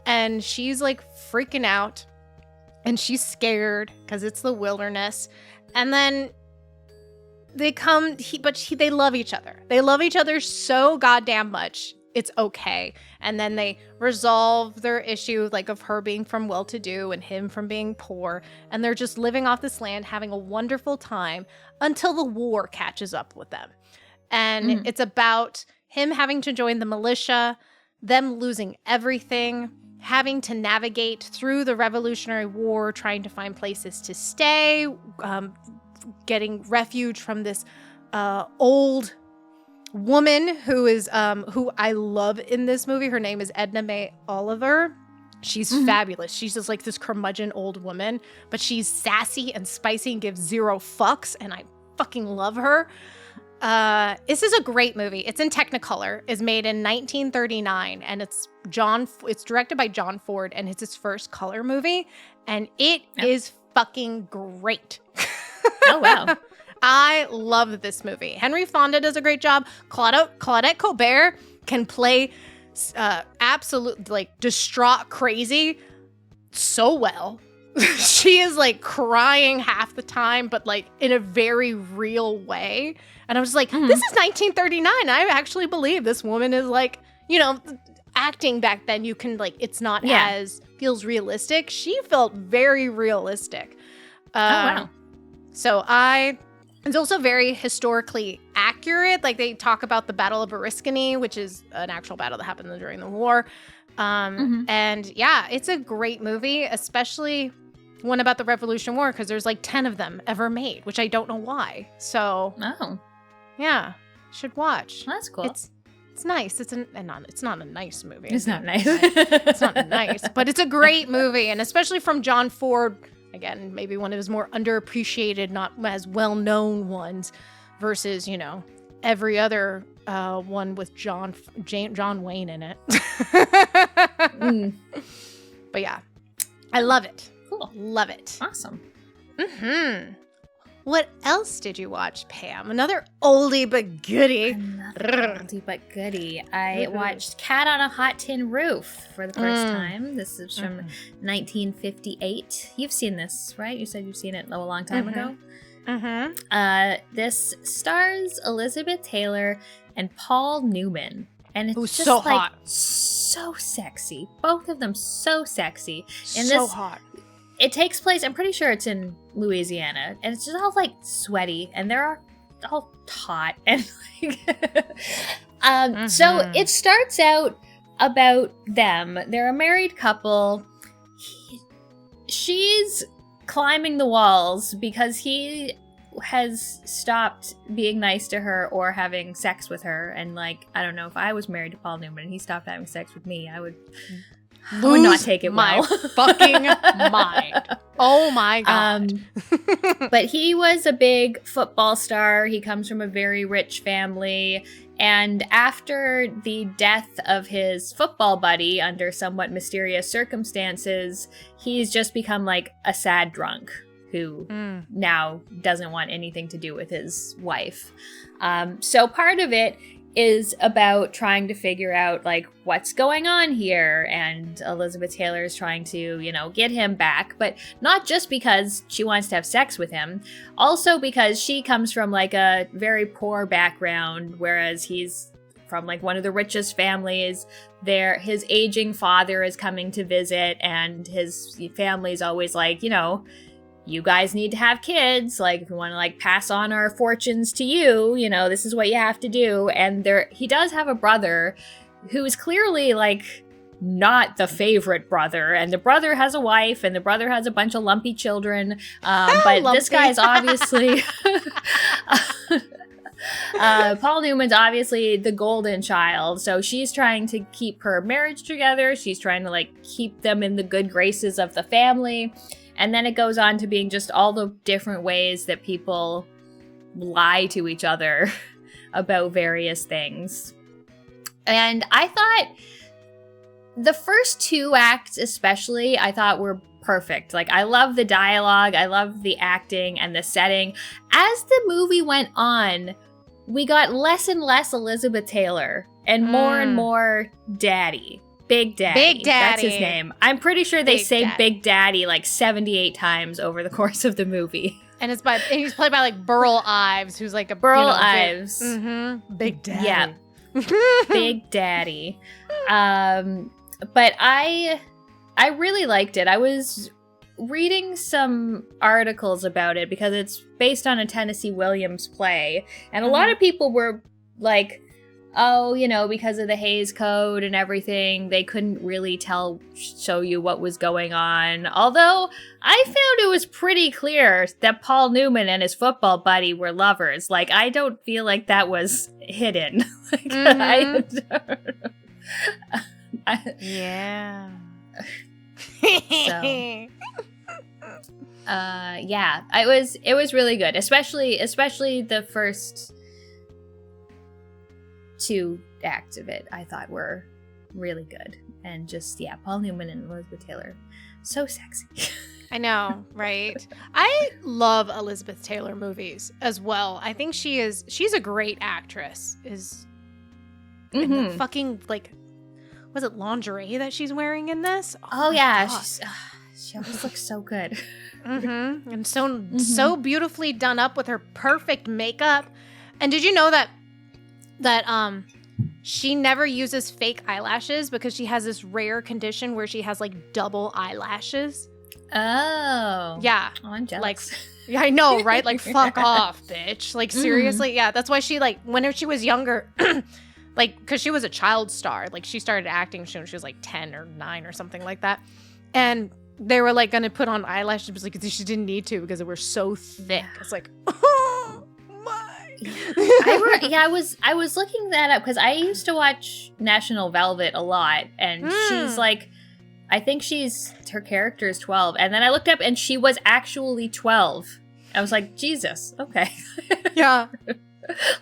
and she's like freaking out, and she's scared because it's the wilderness. And then they come, they love each other. They love each other so goddamn much. It's okay. And then they resolve their issue, like of her being from well-to-do and him from being poor. And they're just living off this land, having a wonderful time until the war catches up with them. And it's about him having to join the militia, them losing everything, having to navigate through the Revolutionary War, trying to find places to stay, getting refuge from this old woman who is who I love in this movie. Her name is Edna Mae Oliver. She's fabulous. She's just like this curmudgeon old woman, but she's sassy and spicy and gives zero fucks, and I fucking love her. This is a great movie. It's in Technicolor. It's made in 1939, and it's directed by John Ford, and it's his first color movie, and it is fucking great. Oh wow. I love this movie. Henry Fonda does a great job. Claudette Colbert can play absolute like distraught crazy so well. She is like crying half the time, but like in a very real way. And I was like, this is 1939. I actually believe this woman is like, you know, acting back then. You can like, it's not as feels realistic. She felt very realistic. Wow. So it's also very historically accurate. Like they talk about the Battle of Oriskany, which is an actual battle that happened during the war. And yeah, it's a great movie, especially one about the Revolutionary War, because there's like 10 of them ever made, which I don't know why. So yeah, should watch. That's cool. It's nice. It's not a nice movie. It's not nice. It's not nice, but it's a great movie, and especially from John Ford. Again, maybe one of his more underappreciated, not as well-known ones, versus, you know, every other one with John Wayne in it. But yeah, I love it. Cool. Love it. Awesome. What else did you watch, Pam? Another oldie but goodie. I watched Cat on a Hot Tin Roof for the first time. This is from 1958. You've seen this, right? You said you've seen it a long time ago. This stars Elizabeth Taylor and Paul Newman. And it's just so like hot. So sexy. Both of them so sexy. And so hot. It takes place, I'm pretty sure it's in Louisiana, and it's just all like sweaty, and they're all hot, and like, so it starts out about them. They're a married couple. She's climbing the walls because he has stopped being nice to her or having sex with her, and like, I don't know, if I was married to Paul Newman and he stopped having sex with me, I would not take it well. My fucking mind. Oh my God. But he was a big football star. He comes from a very rich family. And after the death of his football buddy under somewhat mysterious circumstances, he's just become like a sad drunk who now doesn't want anything to do with his wife. So part of it is about trying to figure out like what's going on here, and Elizabeth Taylor is trying to, you know, get him back, but not just because she wants to have sex with him, also because she comes from like a very poor background, whereas he's from like one of the richest families. There, his aging father is coming to visit, and his family's always like, you know, you guys need to have kids. Like, if you want to like pass on our fortunes to you, you know, this is what you have to do. And he does have a brother who is clearly like not the favorite brother. And the brother has a wife, and the brother has a bunch of lumpy children. But lumpy. This guy's obviously Paul Newman's obviously the golden child. So she's trying to keep her marriage together. She's trying to like keep them in the good graces of the family. And then it goes on to being just all the different ways that people lie to each other about various things. And I thought the first 2 acts especially, I thought were perfect. Like, I love the dialogue, I love the acting and the setting. As the movie went on, we got less and less Elizabeth Taylor and more Daddy. Big Daddy. Big Daddy. That's his name. I'm pretty sure they say Big Daddy like 78 times over the course of the movie. And he's played by like Burl Ives, who's like a Burl Ives. Big Daddy. Yeah. Big Daddy. But I really liked it. I was reading some articles about it because it's based on a Tennessee Williams play. And a lot of people were like, oh, you know, because of the Hays Code and everything, they couldn't really show you what was going on. Although I found it was pretty clear that Paul Newman and his football buddy were lovers. Like, I don't feel like that was hidden. Yeah. So, yeah, it was really good, especially the first 2 acts of it. I thought were really good, and just Paul Newman and Elizabeth Taylor, so sexy. I know, right? I love Elizabeth Taylor movies as well. I think she's a great actress. In the fucking like, was it lingerie that she's wearing in this? Oh yeah, she always looks so good. And so beautifully done up with her perfect makeup. And did you know that she never uses fake eyelashes because she has this rare condition where she has like double eyelashes? Oh. Yeah. Oh, I'm jealous. Like, yeah, I know, right? Like, fuck off, bitch. Like, seriously? Yeah, that's why she, like, when she was younger, like, because she was a child star. Like, she started acting when she was, like, 10 or 9 or something like that. And they were, like, going to put on eyelashes, but like, she didn't need to because they were so thick. It's like, oh, my. I was looking that up because I used to watch National Velvet a lot. And she's, like, I think her character is 12. And then I looked up and she was actually 12. I was like, Jesus, okay. Yeah.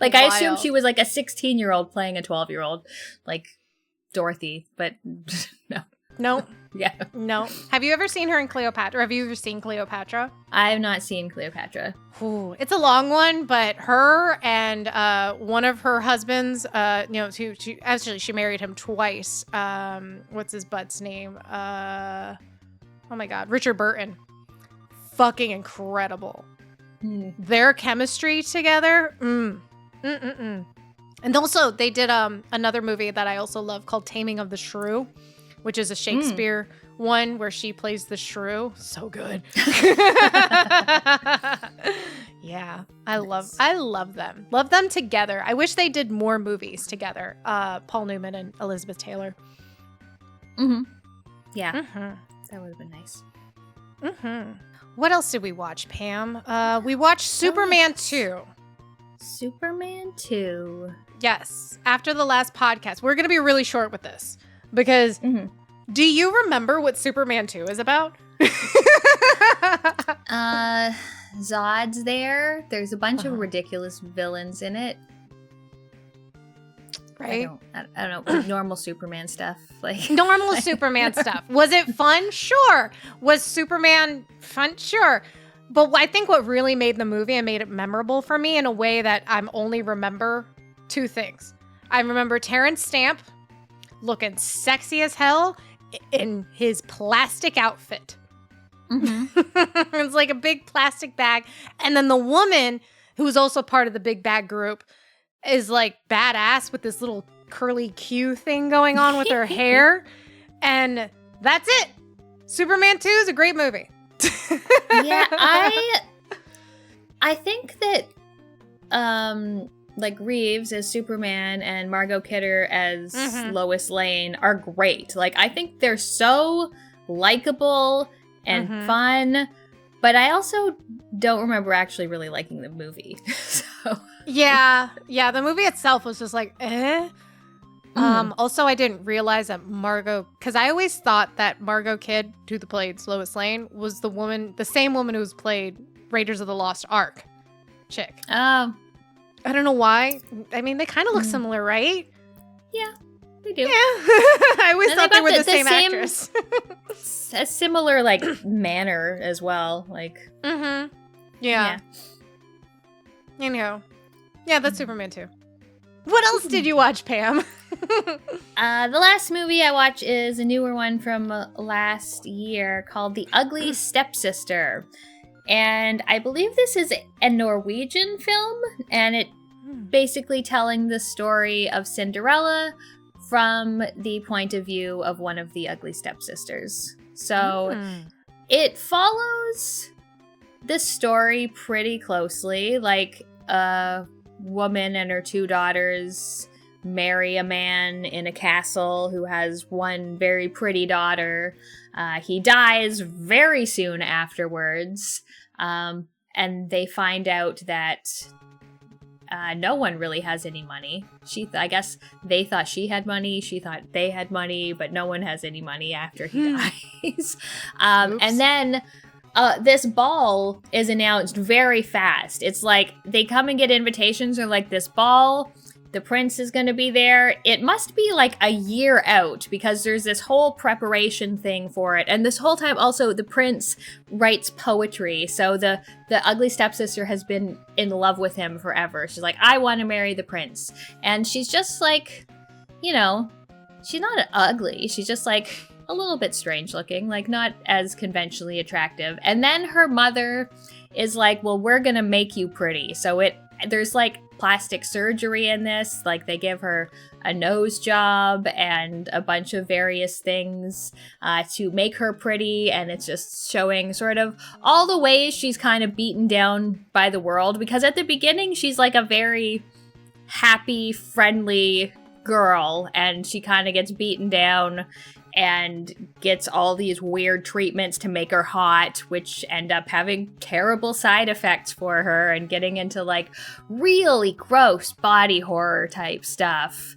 Like, I assumed she was like a 16-year-old playing a 12-year-old, like Dorothy, but no. No. Yeah. No. Have you ever seen her in Cleopatra? Have you ever seen Cleopatra? I have not seen Cleopatra. Ooh, it's a long one, but her and one of her husbands, she married him twice. What's his butt's name? Oh my God, Richard Burton. Fucking incredible. Their chemistry together. And also, they did another movie that I also love called Taming of the Shrew, which is a Shakespeare one where she plays the shrew. So good. Yeah, I love them. Love them together. I wish they did more movies together. Paul Newman and Elizabeth Taylor. Yeah, that would have been nice. What else did we watch, Pam? We watched Superman 2. Superman 2. Yes, after the last podcast. We're going to be really short with this because do you remember what Superman 2 is about? Zod's there. There's a bunch of ridiculous villains in it. Right? I don't know. Normal Superman stuff. Like normal Superman stuff. Was it fun? Sure. Was Superman fun? Sure. But I think what really made the movie and made it memorable for me in a way that I'm only remember 2 things. I remember Terrence Stamp looking sexy as hell in his plastic outfit. Mm-hmm. It's like a big plastic bag. And then the woman, who was also part of the big bag group, is like badass with this little curly Q thing going on with her hair. And that's it. Superman 2 is a great movie. Yeah, I think that like Reeves as Superman and Margot Kidder as Lois Lane are great. Like, I think they're so likable and fun, but I also don't remember actually really liking the movie. So yeah, the movie itself was just like, eh. Also, I didn't realize that Margot, because I always thought that Margot Kidd, who played Lois Lane, was the same woman who's played Raiders of the Lost Ark chick. Oh. I don't know why. I mean, they kind of look similar, right? Yeah, they do. Yeah. I always thought they were the same actress. A similar, like, manner as well. Like, Yeah. You know. Yeah, that's Superman 2. What else did you watch, Pam? The last movie I watched is a newer one from last year called The Ugly Stepsister. And I believe this is a Norwegian film, and it basically telling the story of Cinderella from the point of view of one of the ugly stepsisters. So it follows the story pretty closely. Like, a woman and her 2 daughters marry a man in a castle who has one very pretty daughter. He dies very soon afterwards, and they find out that no one really has any money. I guess they thought she had money, she thought they had money, but no one has any money after he dies. And then this ball is announced very fast. It's like they come and get invitations, or like, this ball, the prince is going to be there. It must be like a year out, because there's this whole preparation thing for it. And this whole time also the prince writes poetry. So the ugly stepsister has been in love with him forever. She's like, I want to marry the prince. And she's just like, you know, she's not ugly. She's just like a little bit strange looking, like not as conventionally attractive. And then her mother is like, well, we're going to make you pretty. So there's like plastic surgery in this. Like, they give her a nose job and a bunch of various things to make her pretty, and it's just showing sort of all the ways she's kind of beaten down by the world, because at the beginning she's like a very happy, friendly girl, and she kind of gets beaten down and gets all these weird treatments to make her hot, which end up having terrible side effects for her and getting into like really gross body horror type stuff.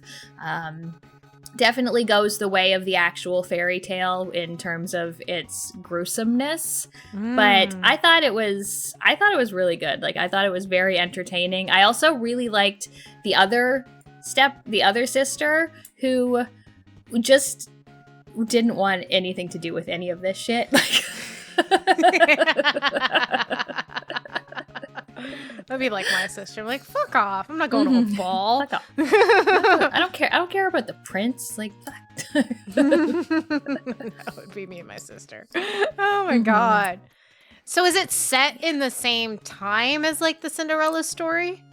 Definitely goes the way of the actual fairy tale in terms of its gruesomeness. But I thought it was really good. Like, I thought it was very entertaining. I also really liked the other sister, who just didn't want anything to do with any of this shit. That'd be like my sister. I'm like, fuck off. I'm not going to a ball. Fuck off. I don't care. I don't care about the prince. Like, fuck. That would be me and my sister. Oh my god. So is it set in the same time as like the Cinderella story?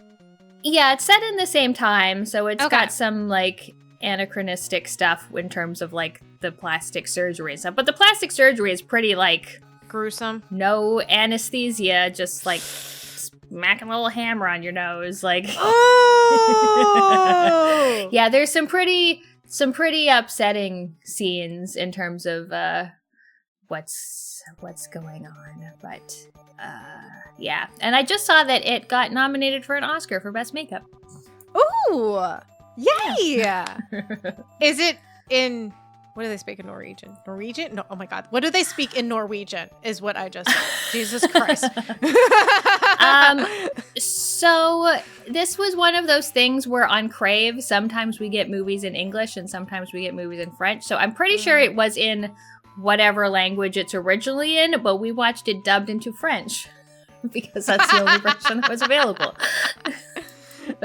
Yeah, it's set in the same time. So it's got some like anachronistic stuff in terms of like the plastic surgery and stuff. But the plastic surgery is pretty like gruesome. No anesthesia, just like smacking a little hammer on your nose. Like, oh! Yeah, there's some pretty upsetting scenes in terms of what's going on. But yeah. And I just saw that it got nominated for an Oscar for Best Makeup. Ooh! Yay! Yeah. Is it in... What do they speak in Norwegian? Norwegian? No, oh my god. What do they speak in Norwegian is what I just said. Jesus Christ. So this was one of those things where on Crave, sometimes we get movies in English and sometimes we get movies in French. So I'm pretty sure it was in whatever language it's originally in, but we watched it dubbed into French because that's the only version that was available.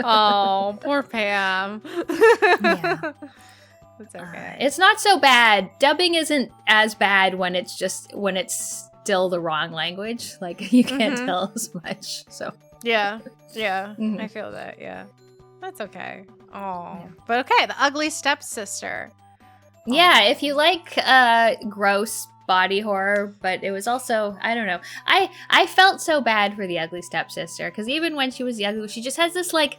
Oh, poor Pam. Yeah. It's okay. It's not so bad. Dubbing isn't as bad when it's still the wrong language. Like, you can't tell as much. So Yeah. I feel that. Yeah, that's okay. Oh, but okay. The Ugly Stepsister. Yeah, if you like gross body horror, but it was also, I don't know. I felt so bad for the Ugly Stepsister because even when she was young, she just has this like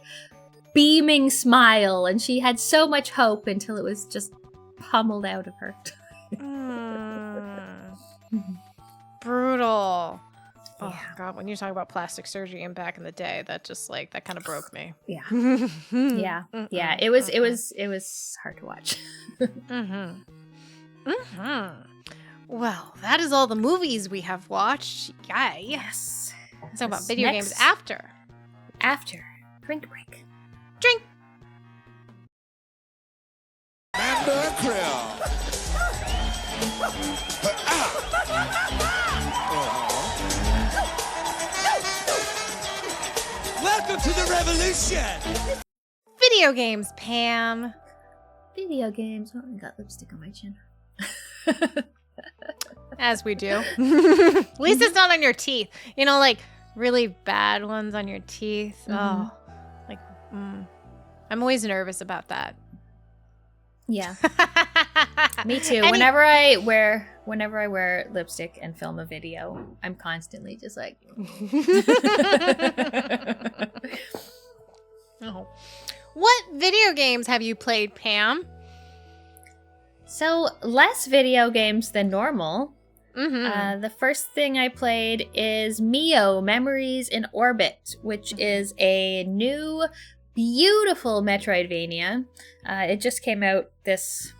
beaming smile, and she had so much hope until it was just pummeled out of her. Brutal. Oh Yeah. God, when you talk about plastic surgery and back in the day, that just like that kind of broke me. Yeah. Yeah. It was hard to watch. Well, that is all the movies we have watched. Yay. Yes. Let's talk about video games after. After. Drink break. Drink. Welcome to the revolution! Video games, Pam. Video games. Oh, I got lipstick on my chin. As we do. At least it's not on your teeth. You know, like really bad ones on your teeth. Oh, like, I'm always nervous about that. Yeah. Me too. Whenever I wear lipstick and film a video, I'm constantly just like Oh. What video games have you played, Pam? So, less video games than normal. The first thing I played is Mio Memories in Orbit, which is a new, beautiful Metroidvania. It just came out this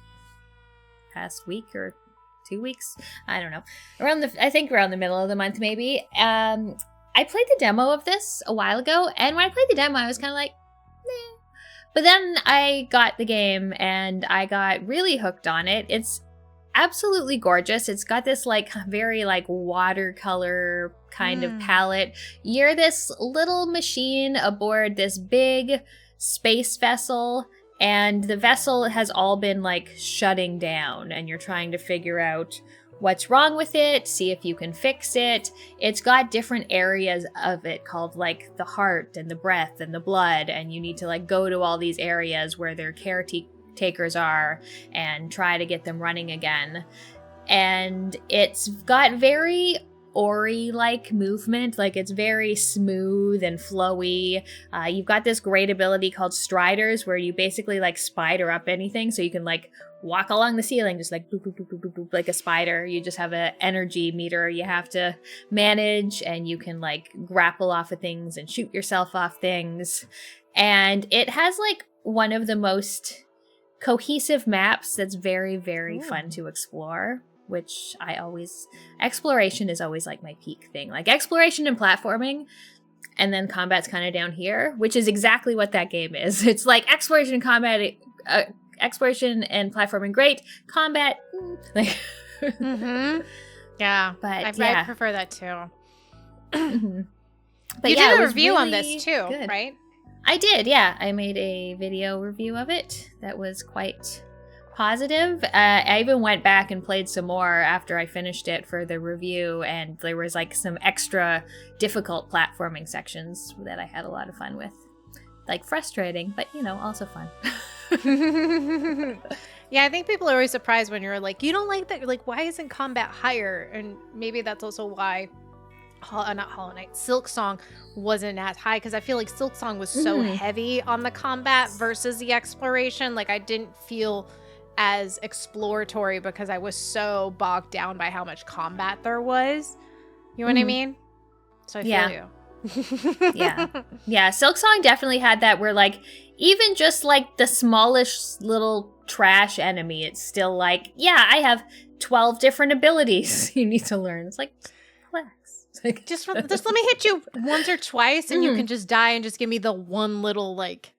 past week or 2 weeks. I don't know. I think around the middle of the month, maybe. I played the demo of this a while ago, and when I played the demo, I was kind of like, meh. But then I got the game, and I got really hooked on it. It's absolutely gorgeous. It's got this like very like watercolor kind of palette. You're this little machine aboard this big space vessel, and the vessel has all been like shutting down, and you're trying to figure out what's wrong with it, see if you can fix it. It's got different areas of it called like the heart and the breath and the blood, and you need to like go to all these areas where their caretakers are and try to get them running again. And it's got very Ori-like movement, like it's very smooth and flowy. You've got this great ability called Striders, where you basically like spider up anything, so you can like walk along the ceiling just like boop, boop, boop, boop, boop, boop, like a spider. You just have an energy meter you have to manage, and you can like grapple off of things and shoot yourself off things. And it has like one of the most cohesive maps that's very, very fun to explore, which exploration is always like my peak thing. Like exploration and platforming, and then combat's kind of down here, which is exactly what that game is. It's like exploration and combat, exploration and platforming, great. Combat, like. Yeah, but I prefer that too. But you yeah, did a it was review on really this too, good. right? I did, yeah. I made a video review of it that was quite positive. I even went back and played some more after I finished it for the review, and there was like some extra difficult platforming sections that I had a lot of fun with. Like frustrating, but also fun. Yeah, I think people are always surprised when you're like, you don't like that. You're like, why isn't combat higher? And maybe that's also why not Hollow Knight, Silk Song wasn't as high, because I feel like Silk Song was so heavy on the combat versus the exploration. Like I didn't feel as exploratory because I was so bogged down by how much combat there was. You know what I mean? So I feel you. Yeah. Silk Song definitely had that where like even just like the smallish little trash enemy, it's still like, yeah, I have 12 different abilities you need to learn. It's like, relax. Like, just let me hit you once or twice and you can just die and just give me the one little like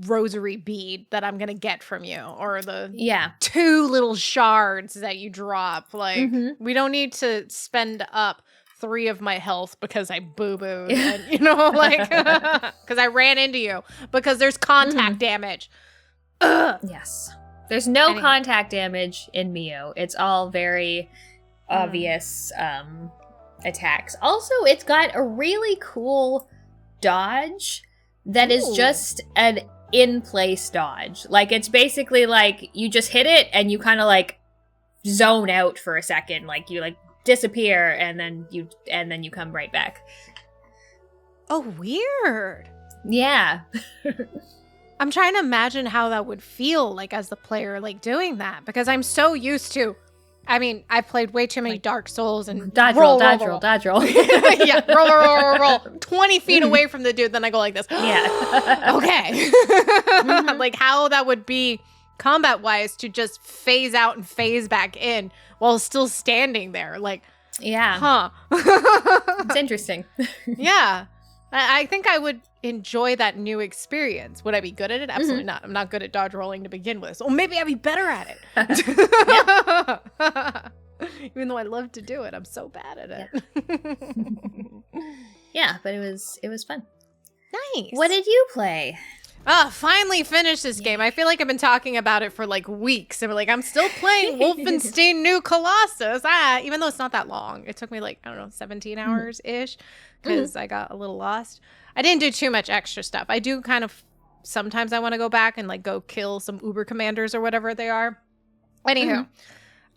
rosary bead that I'm gonna get from you, or the 2 little shards that you drop. Like we don't need to spend up 3 of my health because I boo-booed and, you know, like, because I ran into you, because there's contact damage. Ugh. Yes. There's no contact damage in Mio. It's all very obvious attacks. Also, it's got a really cool dodge that is just an in-place dodge. Like, it's basically like you just hit it and you kind of like zone out for a second. Like, you like disappear and then you come right back. Oh, weird. Yeah. I'm trying to imagine how that would feel like as the player, like doing that, because I'm so used to, I mean, I've played way too many Dark Souls and dodge roll. Yeah, roll. 20 feet away from the dude, then I go like this. Yeah. Okay. Like how that would be combat-wise to just phase out and phase back in while still standing there. Like, yeah. It's interesting. Yeah. I think I would enjoy that new experience. Would I be good at it? Absolutely not. I'm not good at dodge rolling to begin with. Or maybe I'd be better at it. Even though I love to do it, I'm so bad at it. Yeah, but it was fun. Nice. What did you play? Finally finished this game. I feel like I've been talking about it for like weeks. And I'm still playing Wolfenstein New Colossus. Even though it's not that long. It took me like, I don't know, 17 hours-ish. Because I got a little lost. I didn't do too much extra stuff. I do kind of, sometimes I want to go back and like go kill some Uber commanders or whatever they are. Anywho,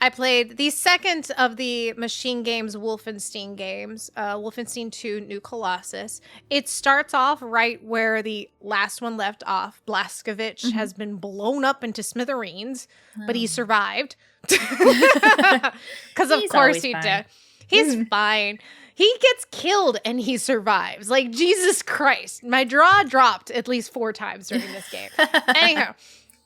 I played the second of the Machine Games Wolfenstein games, Wolfenstein 2 New Colossus. It starts off right where the last one left off. Blazkowicz has been blown up into smithereens, but he survived. Because of course he did. He's fine. He gets killed and he survives. Like, Jesus Christ. My jaw dropped at least 4 times during this game. Anyhow,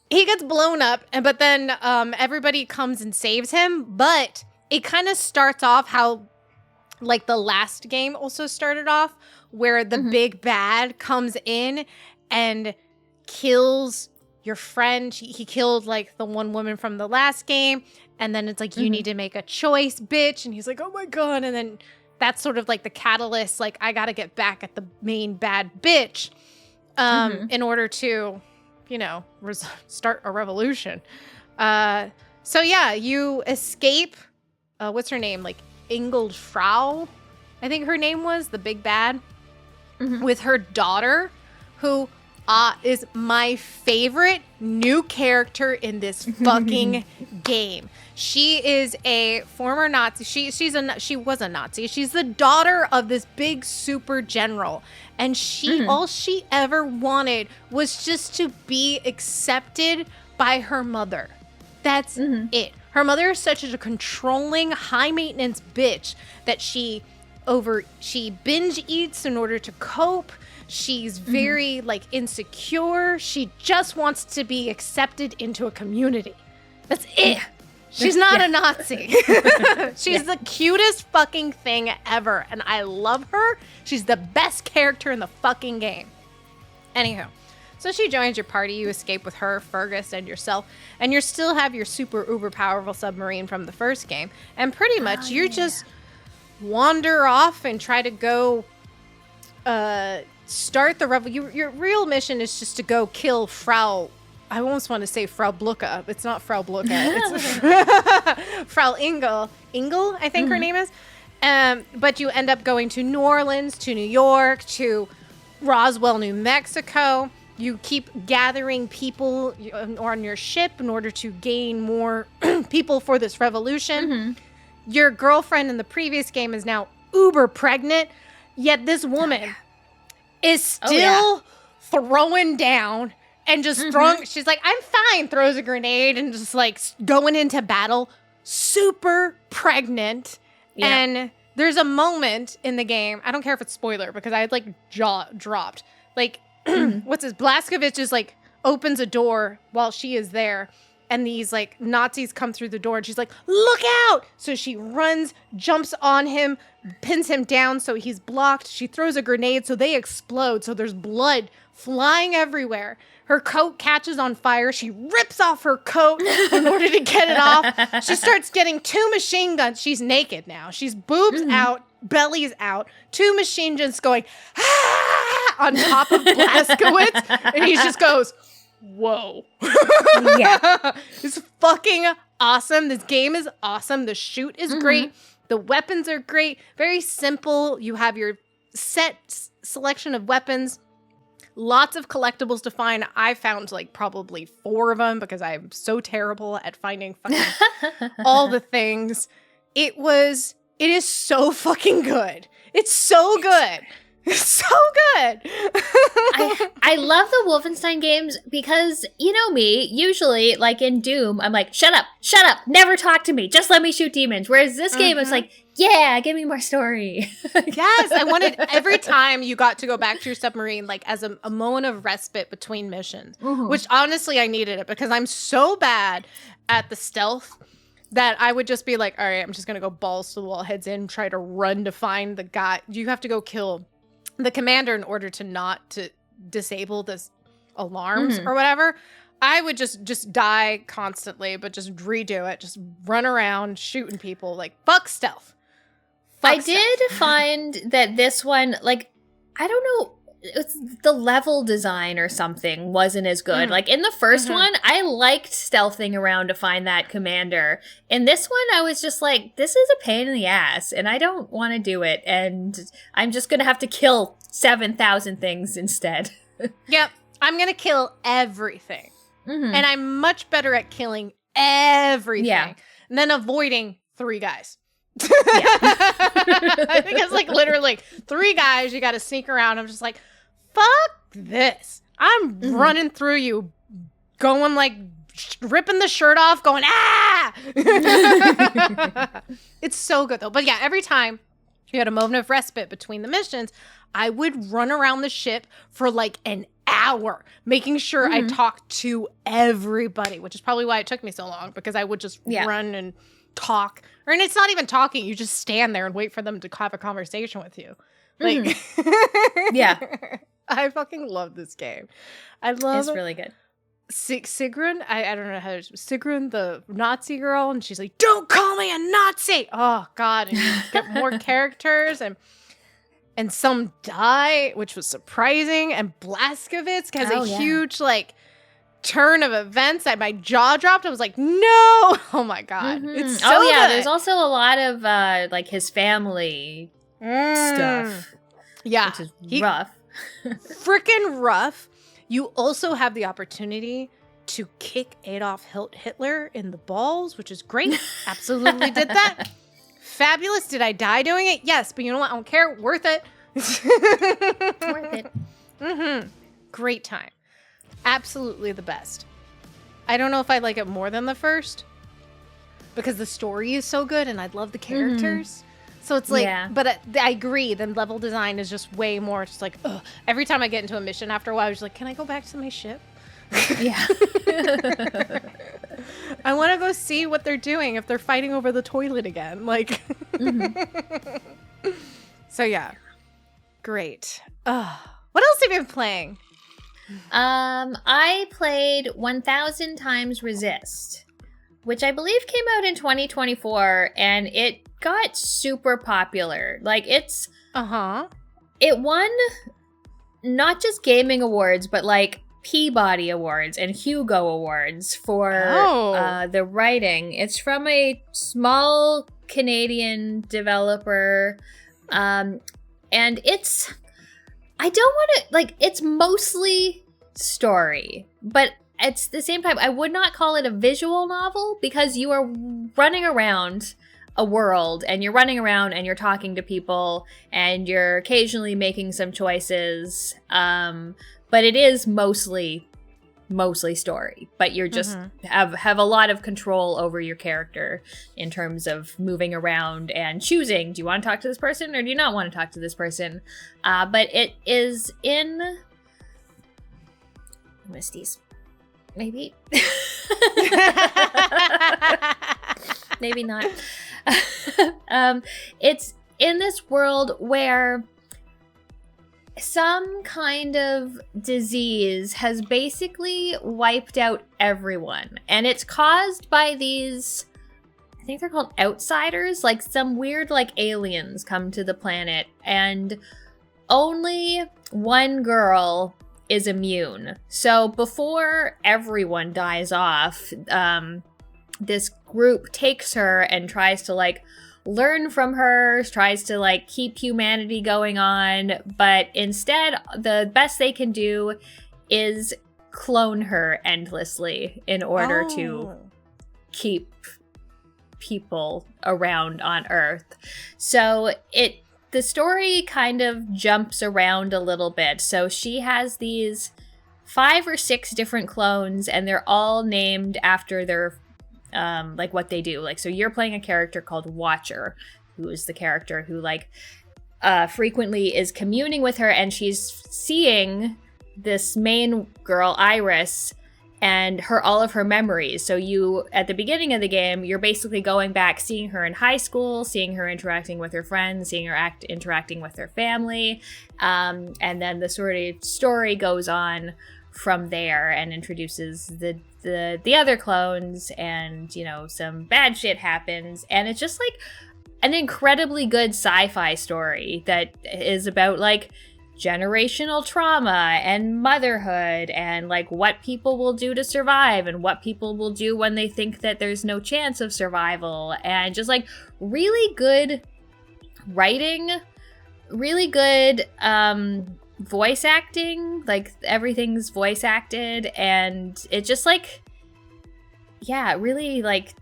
he gets blown up, but then everybody comes and saves him. But it kind of starts off how, like, the last game also started off, where the big bad comes in and kills your friend. He killed, like, the one woman from the last game. And then it's like, you need to make a choice, bitch. And he's like, oh my God. And then that's sort of like the catalyst. Like, I got to get back at the main bad bitch in order to, you know, start a revolution. So yeah, you escape. What's her name? Like Ingold Frau, I think her name was, the big bad, with her daughter, who is my favorite new character in this fucking game. She is a former Nazi. She was a Nazi. She's the daughter of this big super general, and all she ever wanted was just to be accepted by her mother. That's it. Her mother is such a controlling, high maintenance bitch that she binge eats in order to cope. She's very like insecure. She just wants to be accepted into a community. That's it. She's not a Nazi. She's the cutest fucking thing ever, and I love her. She's the best character in the fucking game. Anywho, so she joins your party. You escape with her, Fergus, and yourself, and you still have your super uber powerful submarine from the first game. And pretty much you just wander off and try to go start the revolution. Your real mission is just to go kill Frau. I almost want to say Frau Blucke. It's not Frau Blucke. It's Frau Ingel. Ingel, I think her name is. But you end up going to New Orleans, to New York, to Roswell, New Mexico. You keep gathering people on your ship in order to gain more people for this revolution. Your girlfriend in the previous game is now uber pregnant, yet this woman is still throwing down and just throwing. She's like, I'm fine, throws a grenade and just like going into battle, super pregnant. And there's a moment in the game, I don't care if it's spoiler because I had like jaw dropped. Like, what's this? Blazkowicz just like opens a door while she is there and these like Nazis come through the door, and she's like, look out! So she runs, jumps on him, pins him down so he's blocked. She throws a grenade so they explode, so there's blood flying everywhere. Her coat catches on fire. She rips off her coat in order to get it off. She starts getting 2 machine guns. She's naked now. She's boobs out, belly's out, 2 machine guns going, ah, on top of Blazkowicz. And he just goes, whoa. Yeah. It's fucking awesome. This game is awesome. The shoot is great. The weapons are great. Very simple. You have your set selection of weapons. Lots of collectibles to find. I found like probably 4 of them because I'm so terrible at finding fucking all the things. It is so fucking good. It's so good. It's so good. I love the Wolfenstein games because, you know me, usually, like in Doom, I'm like, shut up, never talk to me, just let me shoot demons. Whereas this game is like, yeah, give me more story. Yes, I wanted every time you got to go back to your submarine, like as a moment of respite between missions, which honestly I needed it because I'm so bad at the stealth that I would just be like, all right, I'm just going to go balls to the wall, heads in, try to run to find the guy. You have to go kill the commander in order to not to disable this alarms or whatever. I would just die constantly, but just redo it. Just run around shooting people. Like, fuck stealth. I did find that this one, like, I don't know, it's the level design or something wasn't as good. Like, in the first one, I liked stealthing around to find that commander. In this one, I was just like, this is a pain in the ass, and I don't want to do it, and I'm just going to have to kill 7,000 things instead. Yep. I'm going to kill everything. And I'm much better at killing everything than avoiding 3 guys. I think it's like literally 3 guys you got to sneak around. I'm just like, fuck this. I'm running through you, going like ripping the shirt off, going ah. It's so good though. But yeah, every time you had a moment of respite between the missions, I would run around the ship for like an hour, making sure I talked to everybody, which is probably why it took me so long, because I would just run and talk. And it's not even talking. You just stand there and wait for them to have a conversation with you. Like, I fucking love this game. I love It's really good. Sigrun, I don't know how to Sigrun, the Nazi girl, and she's like, don't call me a Nazi. Oh God. And you get more characters and some die, which was surprising. And Blazkowicz has a huge like turn of events that my jaw dropped. I was like, no. Oh my God. It's so good. There's also a lot of like his family stuff. Yeah. Which is rough. Freaking rough. You also have the opportunity to kick Adolf Hitler in the balls, which is great. Absolutely did that. Fabulous. Did I die doing it? Yes, but you know what? I don't care. Worth it. Worth it. Great time. Absolutely the best. I don't know if I like it more than the first because the story is so good and I love the characters. So it's like, but I agree. The level design is just way more just like, ugh. Every time I get into a mission after a while, I was like, can I go back to my ship? Yeah. I want to go see what they're doing if they're fighting over the toilet again. Like, so yeah. Great. What else have you been playing? I played 1000 Times Resist, which I believe came out in 2024, and it got super popular. Like, it's... It won not just gaming awards, but, like, Peabody Awards and Hugo Awards for the writing. It's from a small Canadian developer, and it's... I don't want to, like, it's mostly story, but at the same time, I would not call it a visual novel because you are running around a world and you're running around and you're talking to people and you're occasionally making some choices. But it is mostly story, but you're just have a lot of control over your character in terms of moving around and choosing, do you want to talk to this person or do you not want to talk to this person? But it is in Misties. Maybe. Maybe not. It's in this world where some kind of disease has basically wiped out everyone. And it's caused by these, I think they're called outsiders, like some weird like aliens come to the planet, and only one girl is immune. So before everyone dies off, this group takes her and tries to like learn from her, tries to like keep humanity going on, but instead the best they can do is clone her endlessly in order to keep people around on Earth. So the story kind of jumps around a little bit. So she has these 5 or 6 different clones, and they're all named after their like what they do. Like, so you're playing a character called Watcher, who is the character who like frequently is communing with her, and she's seeing this main girl, Iris, and all of her memories. So you, at the beginning of the game, you're basically going back, seeing her in high school, seeing her interacting with her friends, seeing her interacting with her family, and then the sort of story goes on from there and introduces the other clones, and you know, some bad shit happens, and it's just like an incredibly good sci-fi story that is about like generational trauma and motherhood and like what people will do to survive and what people will do when they think that there's no chance of survival, and just like really good writing, really good voice acting, like everything's voice acted, and it just like, yeah, really like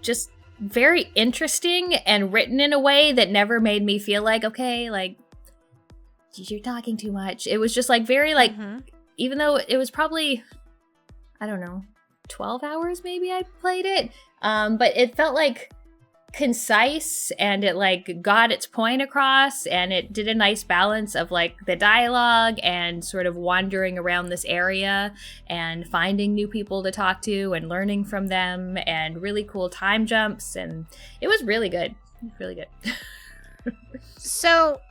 just very interesting and written in a way that never made me feel like, okay, like you're talking too much. It was just like very like, even though it was probably, I don't know, 12 hours maybe I played it, but it felt like concise, and it like got its point across, and it did a nice balance of like the dialogue and sort of wandering around this area and finding new people to talk to and learning from them, and really cool time jumps, and it was really good. Really good. So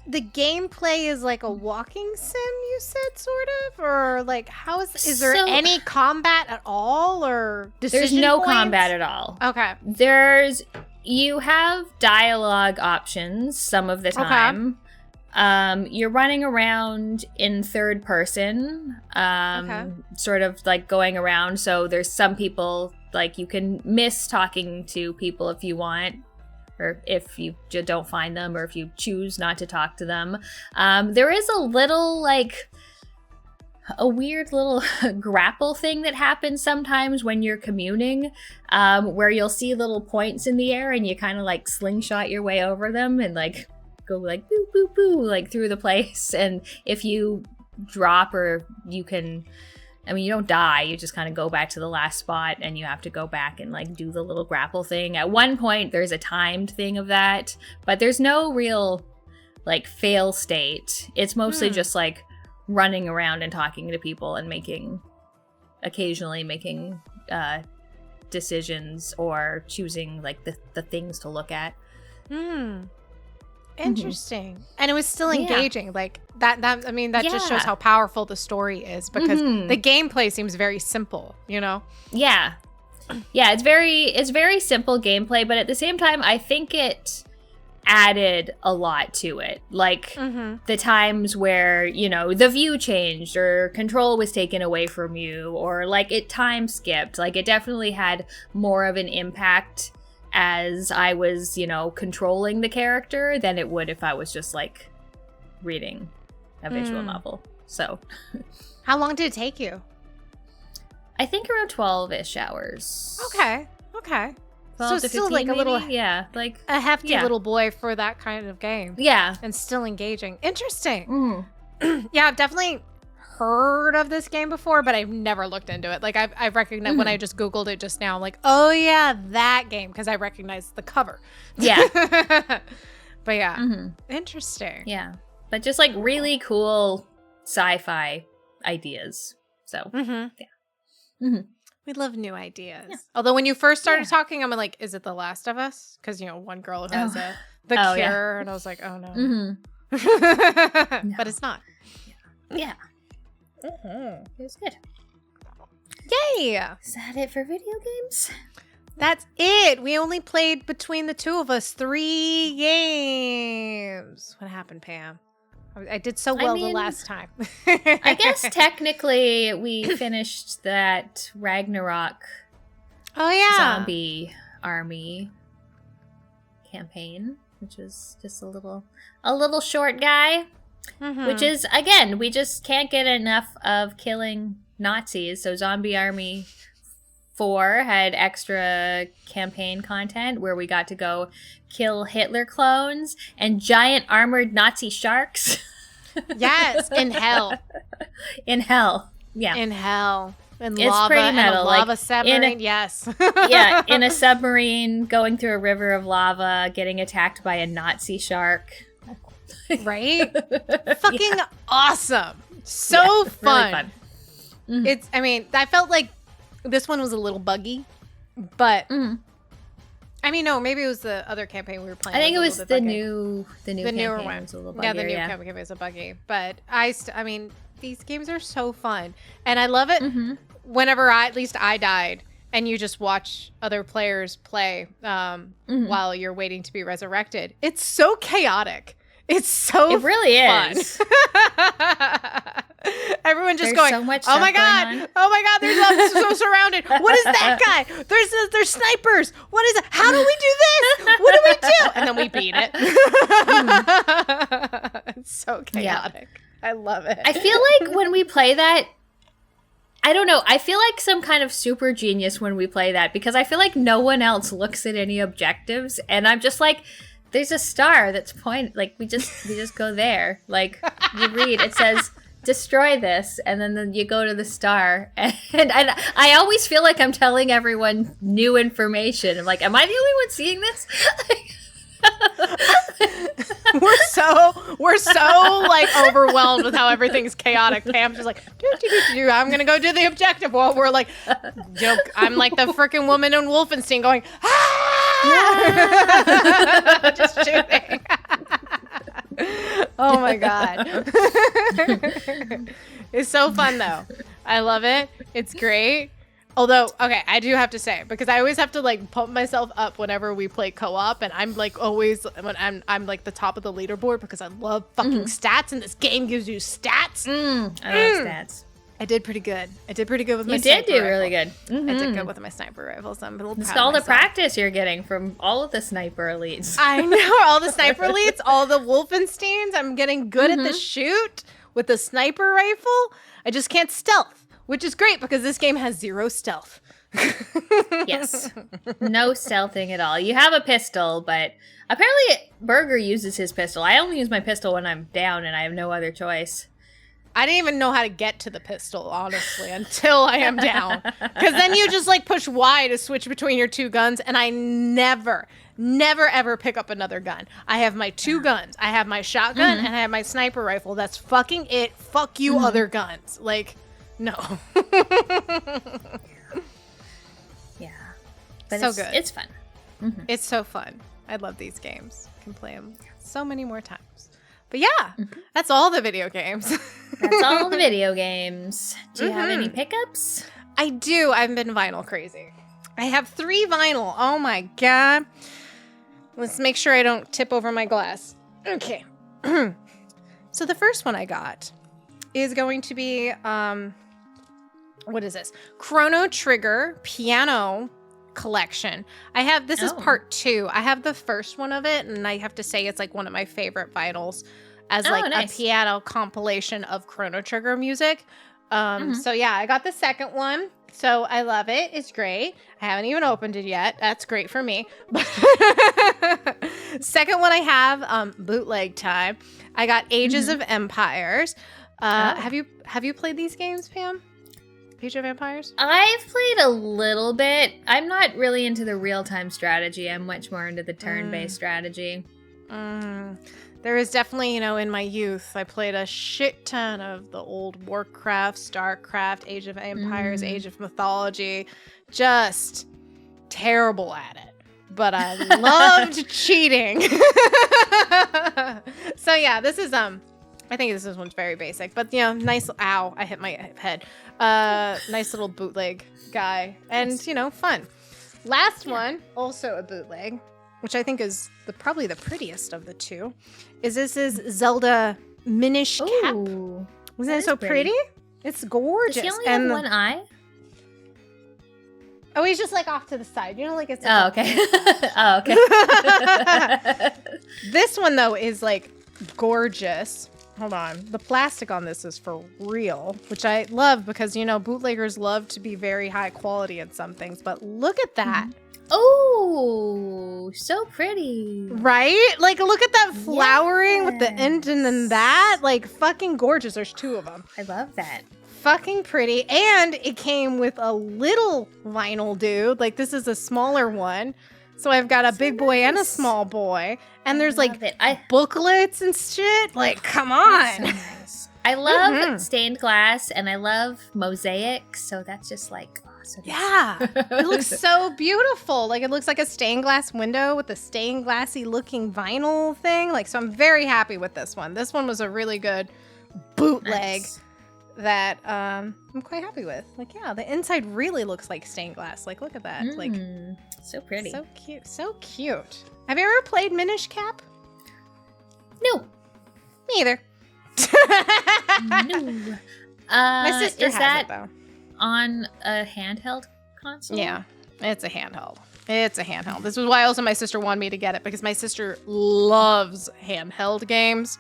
the gameplay is like a walking sim, you said, sort of? Or like, how is there any combat at all, or decision There's no points? combat at all. Okay. You have dialogue options some of the time. You're running around in third person, sort of like going around. So there's some people, like you can miss talking to people if you want, or if you don't find them, or if you choose not to talk to them. There is a little, like, a weird little grapple thing that happens sometimes when you're communing, where you'll see little points in the air and you kind of like slingshot your way over them and like go like boo, boo, boo, like through the place. And if you drop, or you can, I mean, you don't die, you just kind of go back to the last spot, and you have to go back and like do the little grapple thing. At one point there's a timed thing of that, but there's no real like fail state. It's mostly just like running around and talking to people and occasionally making decisions, or choosing like the things to look at. Interesting. And it was still engaging. Like that I mean, that just shows how powerful the story is, because the gameplay seems very simple, you know? Yeah. Yeah, it's very simple gameplay, but at the same time I think it added a lot to it. Like the times where, you know, the view changed, or control was taken away from you, or like it time skipped. Like it definitely had more of an impact as I was, you know, controlling the character than it would if I was just like reading a visual novel. So how long did it take you? I think around 12-ish hours. Okay. So it's still like a little, like a hefty little boy for that kind of game. Yeah. And still engaging. Interesting. Yeah, I've definitely heard of this game before, but I've never looked into it. Like I've recognized when I just Googled it just now, I'm like, oh yeah, that game, because I recognized the cover. Yeah. But yeah, interesting. Yeah. But just like really cool sci-fi ideas. So, yeah. We love new ideas. Yeah. Although when you first started talking, I'm like, is it The Last of Us? Because, one girl who has the cure. And I was like, oh, no. No. But it's not. Yeah. It was good. Yay! Is that it for video games? That's it. We only played between the two of us 3 games. What happened, Pam? I did so well the last time. I guess technically we finished that Ragnarök zombie army campaign, which was just a little short guy. Which is, again, we just can't get enough of killing Nazis. So Zombie Army 4 had extra campaign content where we got to go kill Hitler clones and giant armored Nazi sharks. Yes, in hell. In hell, yeah. In hell. In it's lava, pretty metal. And a lava submarine, yes. Yeah, in a submarine, going through a river of lava, getting attacked by a Nazi shark. Right? Fucking awesome. So fun. Really fun. I felt like this one was a little buggy, but no, maybe it was the other campaign we were playing. I think it was the newer one. Was a little buggier, yeah, the new campaign was a buggy, but these games are so fun, and I love it. Whenever I died, and you just watch other players play while you're waiting to be resurrected. It's so chaotic. It really is. Everyone just there's going, so much oh my god, they're so surrounded. What is that guy? There's snipers. What is it? How do we do this? What do we do? And then we beat it. It's so chaotic. Yeah. I love it. I feel like when we play that, I don't know. I feel like some kind of super genius when we play that because I feel like no one else looks at any objectives, and I'm just like, there's a star that's like we just go there. Like you read, it says destroy this, and then you go to the star, and I always feel like I'm telling everyone new information. I'm like, am I the only one seeing this? We're so like overwhelmed with how everything's chaotic. Pam's just like, I'm gonna go do the objective while we're like, I'm like the freaking woman in Wolfenstein going, just shooting. Oh my god. It's so fun though. I love it. It's great. Although, okay, I do have to say, because I always have to like pump myself up whenever we play co-op, and I'm like always when I'm like the top of the leaderboard because I love fucking stats, and this game gives you stats. I love stats. I did pretty good. with my You sniper did do rifle. really good. I did good with my sniper rifle, so I'm a little proud It's of all the myself. practice you're getting from all of the sniper elites. I know, all the sniper elites, all the Wolfensteins. I'm getting good at the shoot with the sniper rifle. I just can't stealth. Which is great because this game has 0 stealth. Yes. No stealthing at all. You have a pistol, but apparently Burger uses his pistol. I only use my pistol when I'm down and I have no other choice. I didn't even know how to get to the pistol, honestly, until I am down. Because then you just like push Y to switch between your 2 guns, and I never, ever pick up another gun. I have my 2 guns. I have my shotgun and I have my sniper rifle. That's fucking it. Fuck you, other guns. Like... No. Yeah. But so good. It's fun. It's so fun. I love these games. Can play them so many more times. But yeah, that's all the video games. That's all the video games. Do you have any pickups? I do. I've been vinyl crazy. I have 3 vinyl. Oh my god. Let's make sure I don't tip over my glass. Okay. So the first one I got is going to be... what is this? Chrono Trigger Piano Collection. This is part 2. I have the first one of it, and I have to say it's like one of my favorite vinyls as nice. A piano compilation of Chrono Trigger music. So yeah, I got the second one. So I love it. It's great. I haven't even opened it yet. That's great for me. Second one I have, bootleg time. I got Ages of Empires. Have you played these games, Pam? Age of Empires? I've played a little bit. I'm not really into the real-time strategy. I'm much more into the turn-based strategy. There is definitely, in my youth, I played a shit ton of the old Warcraft, Starcraft, Age of Empires, Age of Mythology. Just terrible at it. But I loved cheating. So yeah, this is I think this one's very basic, but nice. Ow! I hit my head. Nice little bootleg guy, and fun. Last one, also a bootleg, which I think is probably the prettiest of the two. This is Zelda Minish Cap. Ooh, Isn't it so pretty? It's gorgeous. Does he only have one eye? Oh, he's just like off to the side. It's. Oh, okay. Oh, okay. This one though is like gorgeous. Hold on. The plastic on this is for real, which I love because, bootleggers love to be very high quality in some things. But look at that. Oh, so pretty. Right? Like, look at that flowering with the end and then that. Like, fucking gorgeous. There's two of them. I love that. Fucking pretty. And it came with a little vinyl dude. Like, this is a smaller one. So I've got a big boy and a small boy. And there's like booklets and shit. Like, come on. So nice. I love stained glass and I love mosaics. So that's just like, so nice. Yeah. It looks so beautiful. Like, it looks like a stained glass window with a stained glassy looking vinyl thing. Like, so I'm very happy with this one. This one was a really good bootleg. Nice. That I'm quite happy with. Like, yeah, the inside really looks like stained glass. Like, look at that. Like, so pretty. So cute. So cute. Have you ever played Minish Cap? No. Me either. No. My sister is has that it, though. On a handheld console? Yeah, it's a handheld. It's a handheld. This is why also my sister wanted me to get it, because my sister loves handheld games.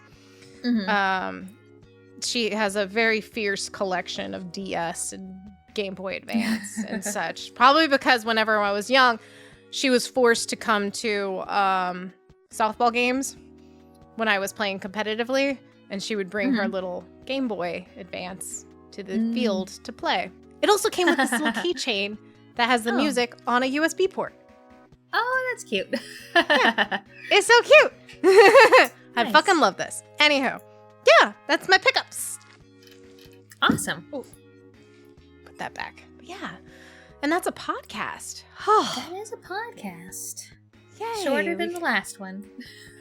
She has a very fierce collection of DS and Game Boy Advance and such. Probably because whenever I was young, she was forced to come to softball games when I was playing competitively, and she would bring her little Game Boy Advance to the field to play. It also came with this little keychain that has the music on a USB port. Oh, that's cute. Yeah. It's so cute. I fucking love this. Anywho. Yeah, that's my pickups. Awesome. Ooh. Put that back. But yeah. And that's a podcast. That is a podcast. Yay. Shorter than the last one.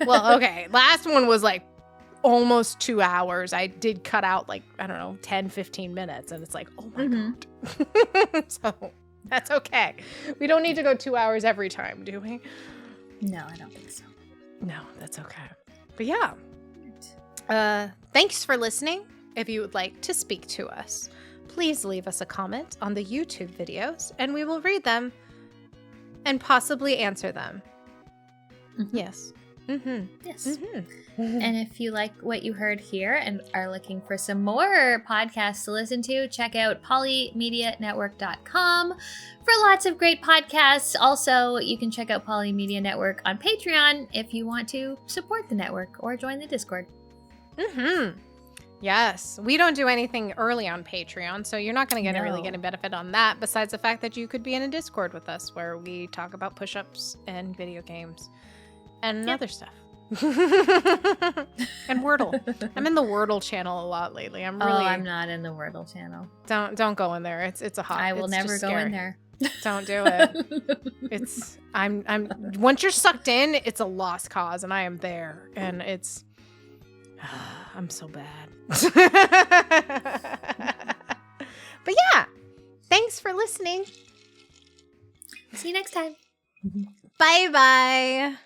Well, okay. Last one was like almost 2 hours. I did cut out like, I don't know, 10, 15 minutes. And it's like, oh my God. So that's okay. We don't need to go 2 hours every time, do we? No, I don't think so. No, that's okay. But yeah. Thanks for listening. If you would like to speak to us, please leave us a comment on the YouTube videos and we will read them and possibly answer them. Yes. Yes. And if you like what you heard here and are looking for some more podcasts to listen to, check out polymedianetwork.com for lots of great podcasts. Also, you can check out Poly Media Network on Patreon if you want to support the network or join the Discord. Yes. We don't do anything early on Patreon, so you're not going to really get a benefit on that, besides the fact that you could be in a Discord with us where we talk about push-ups and video games and other stuff. And Wordle. I'm in the Wordle channel a lot lately. I'm not in the Wordle channel. Don't go in there. It's a hot. I will never go in there. Don't do it. I'm once you're sucked in, it's a lost cause, and I am there, and it's I'm so bad. But yeah, thanks for listening. See you next time. Bye bye.